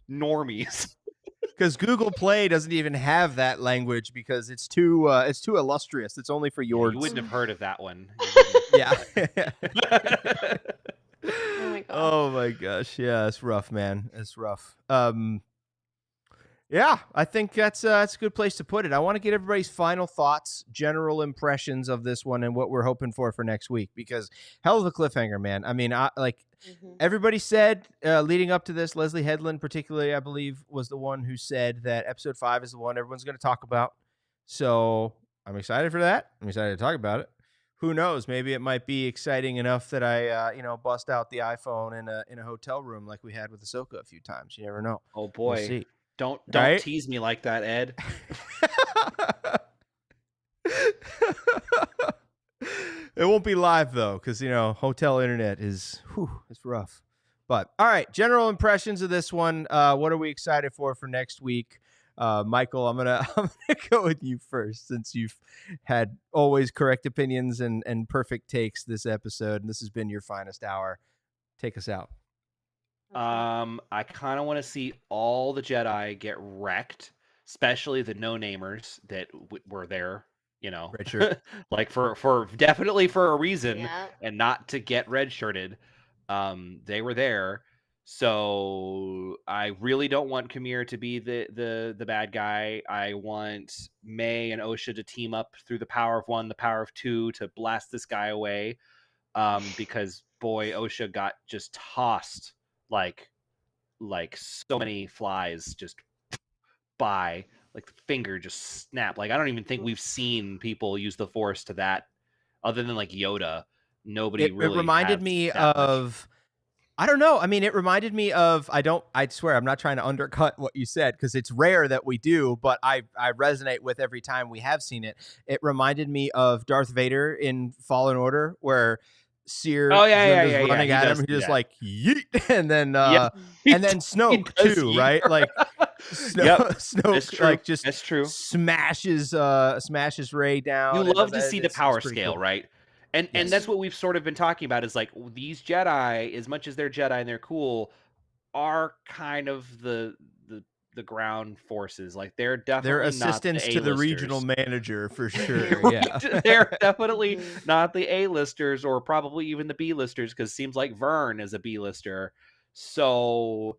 normies. Because Google Play doesn't even have that language because it's too illustrious. It's only for Yeah, Yords. you wouldn't have heard of that one. Yeah. Oh my gosh. Oh my gosh. Yeah, it's rough, man. It's rough. Yeah, I think that's a good place to put it. I want to get everybody's final thoughts, general impressions of this one, and what we're hoping for next week. Because hell of a cliffhanger, man. I mean, everybody said leading up to this, Leslie Headland particularly, I believe, was the one who said that episode 5 is the one everyone's going to talk about. So I'm excited for that. I'm excited to talk about it. Who knows? Maybe it might be exciting enough that I, bust out the iPhone in a hotel room like we had with Ahsoka a few times. You never know. Oh boy. We'll see. Don't Right? tease me like that, Ed. It won't be live though, because hotel internet is it's rough. But all right, general impressions of this one. What are we excited for next week? Michael, I'm gonna go with you first, since you've had always correct opinions and perfect takes this episode, and this has been your finest hour. Take us out. I kind of want to see all the Jedi get wrecked, especially the no-namers that were there, Red shirt. like for definitely for a reason, Yeah. and not to get red-shirted. They were there. So I really don't want Kamir to be the bad guy. I want May and Osha to team up through the power of one, the power of two, to blast this guy away. Because boy, Osha got just tossed like so many flies just by, like the finger just snapped. Like I don't even think we've seen people use the Force to that, other than like Yoda. Nobody It really reminded has me that much. of. I don't know. I mean, it reminded me of. I swear, I'm not trying to undercut what you said, because it's rare that we do, but I resonate with every time we have seen it. It reminded me of Darth Vader in Fallen Order, where Seer Oh, yeah, is yeah, running he at does him, he do just that. like yeet, and then Yep. and then He Snoke does too, yeet. right? Like Yep. Snoke, That's true. like just That's true. smashes Rey down. You and love does to that. see the It's power pretty scale, cool. right? And Yes. that's what we've sort of been talking about, is like these Jedi, as much as they're Jedi and they're cool, are kind of the ground forces. Like they're definitely They're not assistants the to the regional A-listers. manager for sure. Right? Yeah. They're definitely Mhm. not the A-listers, or probably even the B-listers, because it seems like Vern is a B-lister. So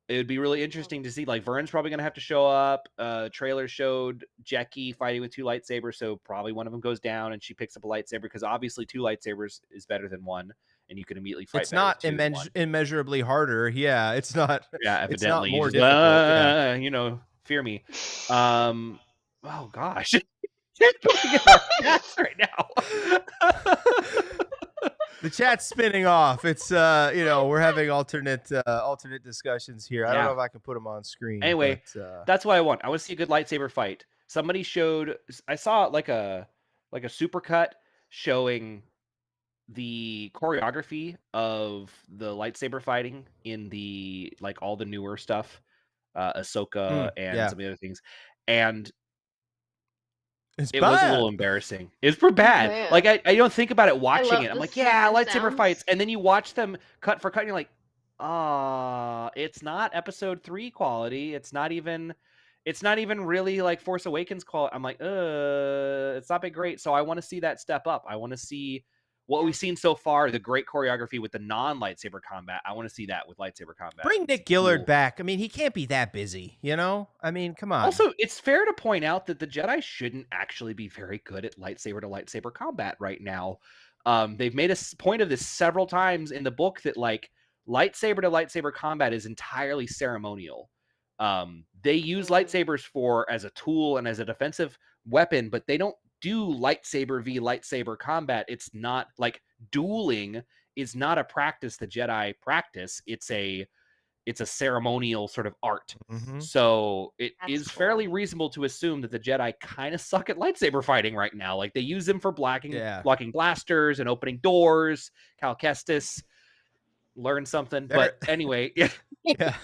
it would be really interesting to see. Like Vern's probably going to have to show up. Trailer showed Jecki fighting with two lightsabers, so probably one of them goes down and she picks up a lightsaber, because obviously two lightsabers is better than one, and you can immediately fight It's better not with two than one. immeasurably harder. Yeah, it's not. Yeah, It's not evidently. more Just, difficult. Yeah. fear me. Oh gosh. Can't get our chats right now. The chat's spinning off. It's we're having alternate discussions here. I don't know if I can put them on screen. Anyway, but, that's what I want. I want to see a good lightsaber fight. Somebody showed. I saw like a supercut showing the choreography of the lightsaber fighting in the all the newer stuff, Ahsoka and yeah. some of the other things, and it's it bad. was a little embarrassing. It was pretty bad. Man. Like I don't think about it watching love it. I'm the like, yeah, snap lightsaber sounds. fights, and then you watch them cut for cut, and you're like, it's not episode 3 quality. It's not even really like Force Awakens quality. I'm like, it's not been great. So I want to see that step up. I want to see what we've seen so far, the great choreography with the non-lightsaber combat. I want to see that with lightsaber combat. Bring Nick Gillard back. I mean, he can't be that busy, I mean, come on. Also, it's fair to point out that the Jedi shouldn't actually be very good at lightsaber to lightsaber combat right now. They've made a point of this several times in the book that lightsaber to lightsaber combat is entirely ceremonial. They use lightsabers for as a tool and as a defensive weapon, but they don't do lightsaber v lightsaber combat. It's not like dueling is not a practice the Jedi practice. It's a ceremonial sort of art. Mhm. So it That's is cool. fairly reasonable to assume that the Jedi kind of suck at lightsaber fighting right now. Like they use them for blocking blasters and opening doors. Cal Kestis learned something, but anyway, yeah,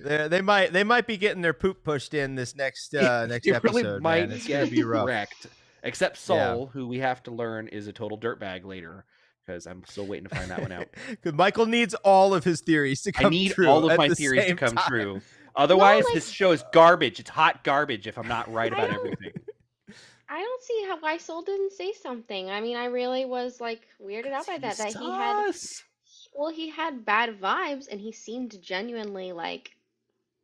they might be getting their poop pushed in this next it episode. really might Man, it's get gonna be rough. wrecked. Except Saul, who we have to learn is a total dirtbag later, because I'm still waiting to find that one out. Because Michael needs all of his theories to come true. I need all of my theories to come true. Otherwise, this show is garbage. It's hot garbage if I'm not right about everything. I don't see why Soul didn't say something. I mean, I really was like weirded out by that. That he had, well, he had bad vibes and he seemed genuinely like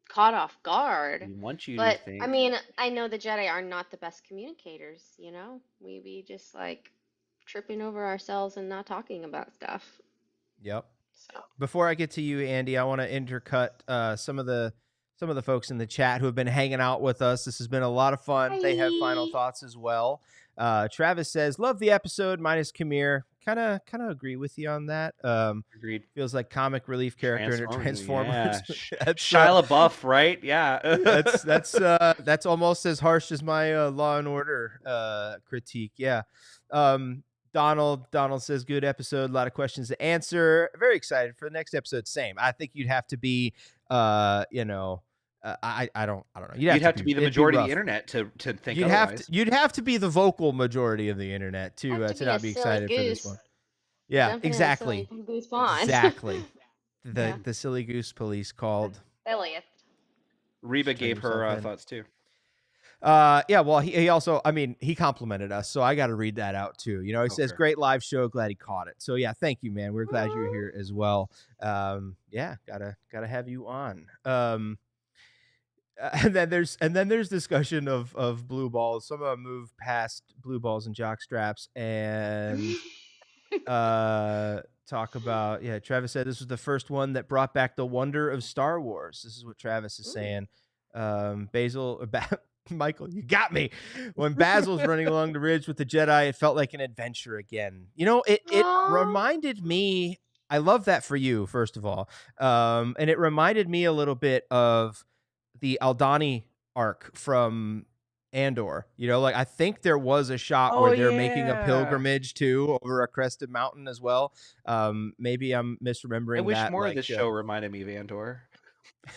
caught off guard. We want you But to think. I mean, I know the Jedi are not the best communicators, you know? We be just like tripping over ourselves and not talking about stuff. Yep. So Before I get to you, Andy, I want to intercut some of the folks in the chat who have been hanging out with us. This has been a lot of fun. Hi. They have final thoughts as well. Travis says, "Love the episode minus Kamir." Kind of agree with you on that. Agreed. Feels like comic relief character in Transformers. Yeah. Shia LaBeouf, right? Yeah. that's almost as harsh as my Law and Order critique. Yeah. Donald says, "Good episode. A lot of questions to answer. Very excited for the next episode." Same. I think you'd have to be, I don't know. You'd have to be the majority of the internet to think you'd otherwise. You'd have to be the vocal majority of the internet to not be excited for this one. Yeah, exactly. Exactly. The silly goose police called. Elliot. Reba gave her thoughts too. Yeah, well, he also, I mean, he complimented us, so I got to read that out too. You know, he says, "Great live show, glad he caught it." So yeah, thank you, man. We're glad you're here as well. Yeah, gotta have you on. And then there's discussion of blue balls. Some of them move past blue balls and jock straps and talk about, Travis said this was the first one that brought back the wonder of Star Wars. This is what Travis is saying. Michael, you got me. When Basil's running along the ridge with the Jedi, it felt like an adventure again. You know, it reminded me, I love that for you, first of all. And it reminded me a little bit of the Aldani arc from Andor. You know, like I think there was a shot where they're making a pilgrimage too over a crested mountain as well. Maybe I'm misremembering. I wish that, more of this show reminded me of Andor.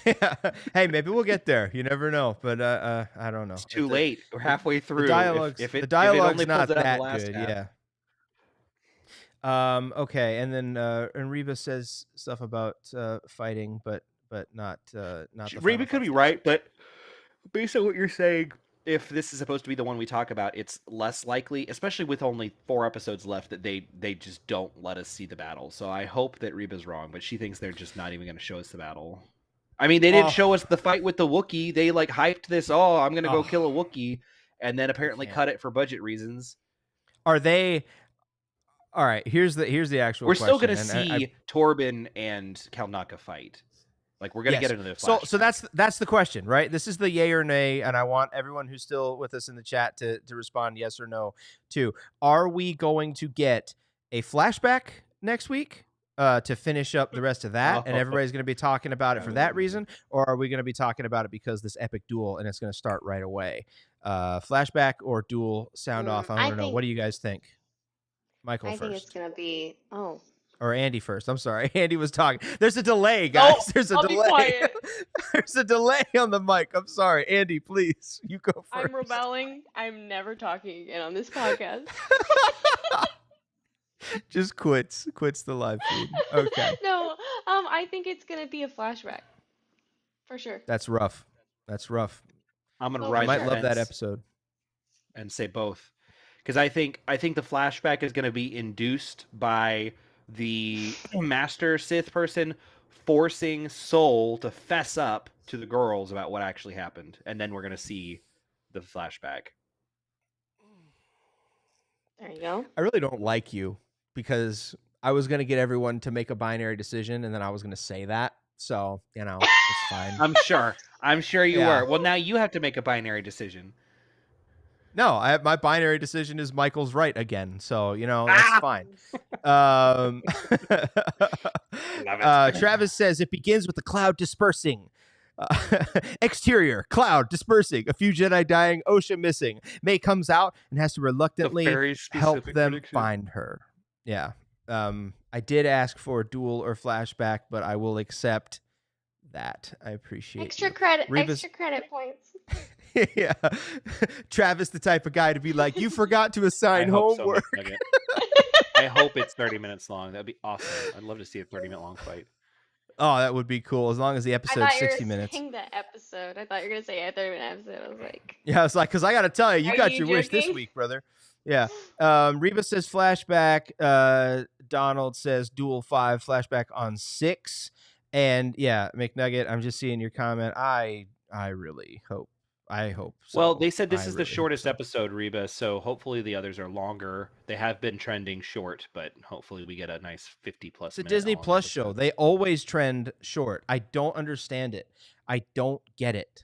Hey, maybe we'll get there. You never know, but I don't know. It's too late. We're halfway through. The dialogue's not that good. Yeah. Okay, and then and Reba says stuff about fighting, but not Reba could be right, but based on what you're saying, if this is supposed to be the one we talk about, it's less likely, especially with only 4 episodes left, that they just don't let us see the battle. So I hope that Reba's wrong, but she thinks they're just not even going to show us the battle. I mean, they didn't show us the fight with the Wookiee. They like hyped this. Oh, I'm going to go kill a Wookiee, and then apparently cut it for budget reasons. Are they? All right. Here's the actual. We're question. Still going to see Torben and Kalnaka fight. Like we're going to get into the flashback. So that's the question, right? This is the yay or nay, and I want everyone who's still with us in the chat to respond yes or no too. Are we going to get a flashback next week to finish up the rest of that, and everybody's going to be talking about it for that reason, or are we going to be talking about it because this epic duel and it's going to start right away? Flashback or duel sound off? I don't know. What do you guys think? Michael first. I think it's going to be Or Andy first. I'm sorry. Andy was talking. There's a delay, guys. There's a delay. Be quiet. There's a delay on the mic. I'm sorry. Andy, please. You go first. I'm rebelling. I'm never talking again on this podcast. Just quits the live feed. Okay. No, I think it's going to be a flashback. For sure. That's rough. I'm going to ride. I might love that episode. And say both. Because I think the flashback is going to be induced by the Master Sith person forcing Soul to fess up to the girls about what actually happened, and then we're going to see the flashback. There you go. I really don't like you because I was gonna get everyone to make a binary decision, and then I was gonna say that. So it's fine. I'm sure you Yeah. were. Well, now you have to make a binary decision. No, my binary decision is Michael's right again. So that's fine. Love it. Travis says it begins with the cloud dispersing. Exterior cloud dispersing. A few Jedi dying. Osha missing. May comes out and has to reluctantly very help specific them prediction. find her. Yeah. I did ask for a duel or flashback, but I will accept that. I appreciate Extra you. credit, Rebus- extra credit points. Yeah. Travis, the type of guy to be like, you forgot to I assign hope so, homework. McNugget. I hope it's 30 minutes long. That'd be awesome. I'd love to see a 30-minute long fight. Oh, that would be cool. As long as the I episode's thought you 60 were minutes. saying the episode. I thought you were gonna say a 30-minute episode. I was like, Yeah, it's like, because I got to tell you, you Are got you your wish this joking? week, brother. Yeah. Reba says flashback. Donald says dual 5, flashback on 6. And yeah, McNugget, I'm just seeing your comment. I really hope. I hope so. Well, they said this I is really the hope shortest so. episode, Reba, so hopefully the others are longer. They have been trending short, but hopefully we get a nice 50-plus It's a minute Disney long Plus episode. show. They always trend short. I don't understand it. I don't get it.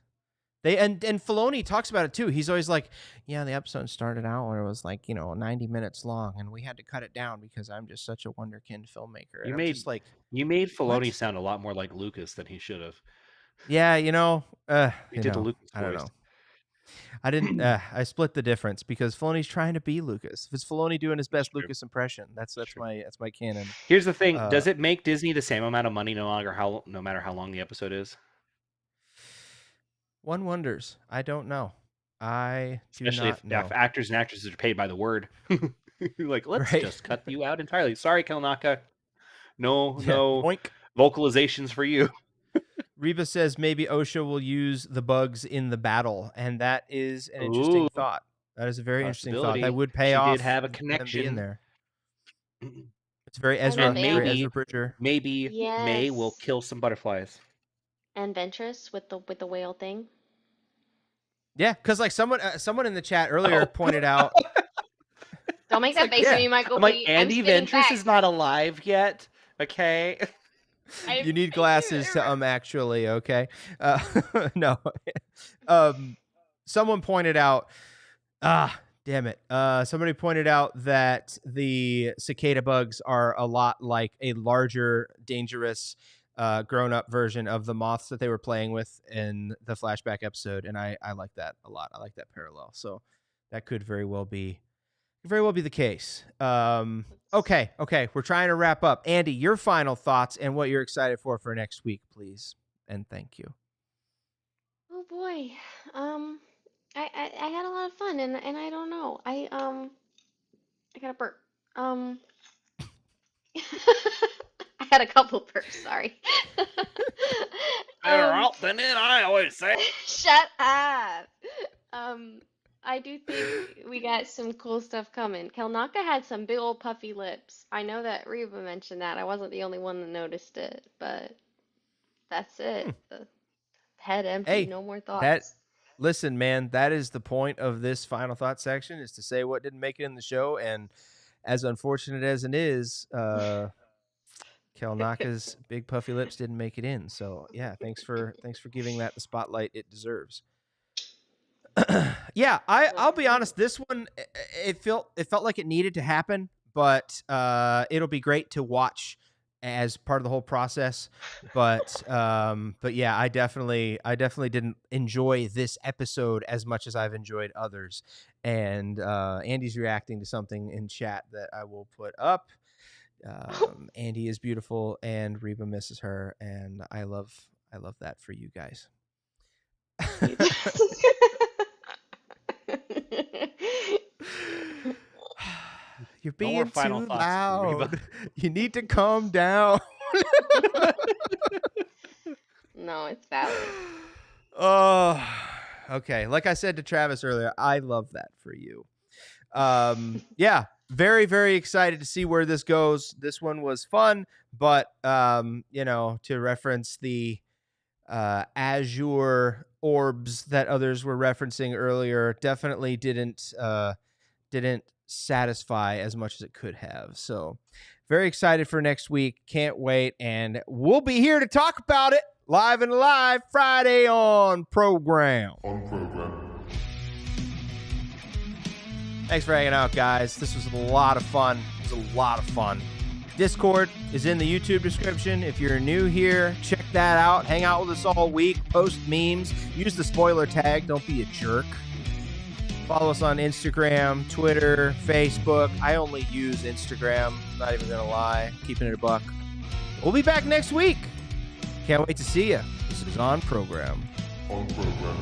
And Filoni talks about it too. He's always like, yeah, the episode started out where it was like, 90 minutes long, and we had to cut it down because I'm just such a wonderkind filmmaker. And I'm just like, You made Filoni what? sound a lot more like Lucas than he should have. Yeah, He did the Lucas I don't voice. know. I didn't. I split the difference because Filoni's trying to be Lucas. If it's Filoni doing his best True. Lucas impression, that's True. my canon. Here's the thing: does it make Disney the same amount of money no matter how long the episode is? One wonders. I don't know. I do Especially not know. if actors and actresses are paid by the word. Like, let's Right. just cut you out entirely. Sorry, Kalnaka. No Boink. vocalizations for you. Reba says maybe Osha will use the bugs in the battle, and that is an interesting thought. That is a very interesting thought. Possibility. That would pay She off. did have a them connection. being there. It's very Ezra. And Very maybe- Ezra Bridger. Maybe May will Yes. kill some butterflies. and Ventress with the whale thing. Yeah, because like someone in the chat earlier pointed out. Don't make that like, face yeah. at me, Michael. I'm like, please. I'm Andi spitting Ventress facts. is not alive yet. Okay. You need glasses to actually, okay? No. Someone pointed out, damn it. Somebody pointed out that the cicada bugs are a lot like a larger, dangerous, grown-up version of the moths that they were playing with in the flashback episode, and I like that a lot. I like that parallel. So that could very well be the case. Okay. We're trying to wrap up. Andi, your final thoughts and what you're excited for next week, please, and thank you. Oh boy. I had a lot of fun, and I don't know. I got a burp. I had a couple burps. Sorry. Better out than in, I always say. Shut up. I do think we got some cool stuff coming. Kelnaka had some big old puffy lips. I know that Reba mentioned that. I wasn't the only one that noticed it, but that's it. The head empty, Hey, no more thoughts. Listen, man, that is the point of this final thought section, is to say what didn't make it in the show. And as unfortunate as it is, Kelnaka's big puffy lips didn't make it in. So yeah, thanks for giving that the spotlight it deserves. Yeah, I'll be honest. This one, it felt like it needed to happen, but it'll be great to watch as part of the whole process. But yeah, I definitely didn't enjoy this episode as much as I've enjoyed others. And Andy's reacting to something in chat that I will put up. Andi is beautiful, and Reba misses her, and I love that for you guys. You're being too loud. You need to calm down. No, it's valid. Oh, okay. Like I said to Travis earlier, I love that for you. Yeah, very, very excited to see where this goes. This one was fun, but to reference the azure orbs that others were referencing earlier, definitely didn't satisfy as much as it could have. So Very excited for next week. Can't wait. And we'll be here to talk about it live and live Friday on Program. On program. Thanks for hanging out, guys. This was a lot of fun. It was a lot of fun. Discord is in the YouTube description. If you're new here, check that out. Hang out with us all week. Post memes. Use the spoiler tag. Don't be a jerk. Follow us on Instagram, Twitter, Facebook. I only use Instagram. Not even going to lie. Keeping it a buck. We'll be back next week. Can't wait to see you. This is On Program. On program.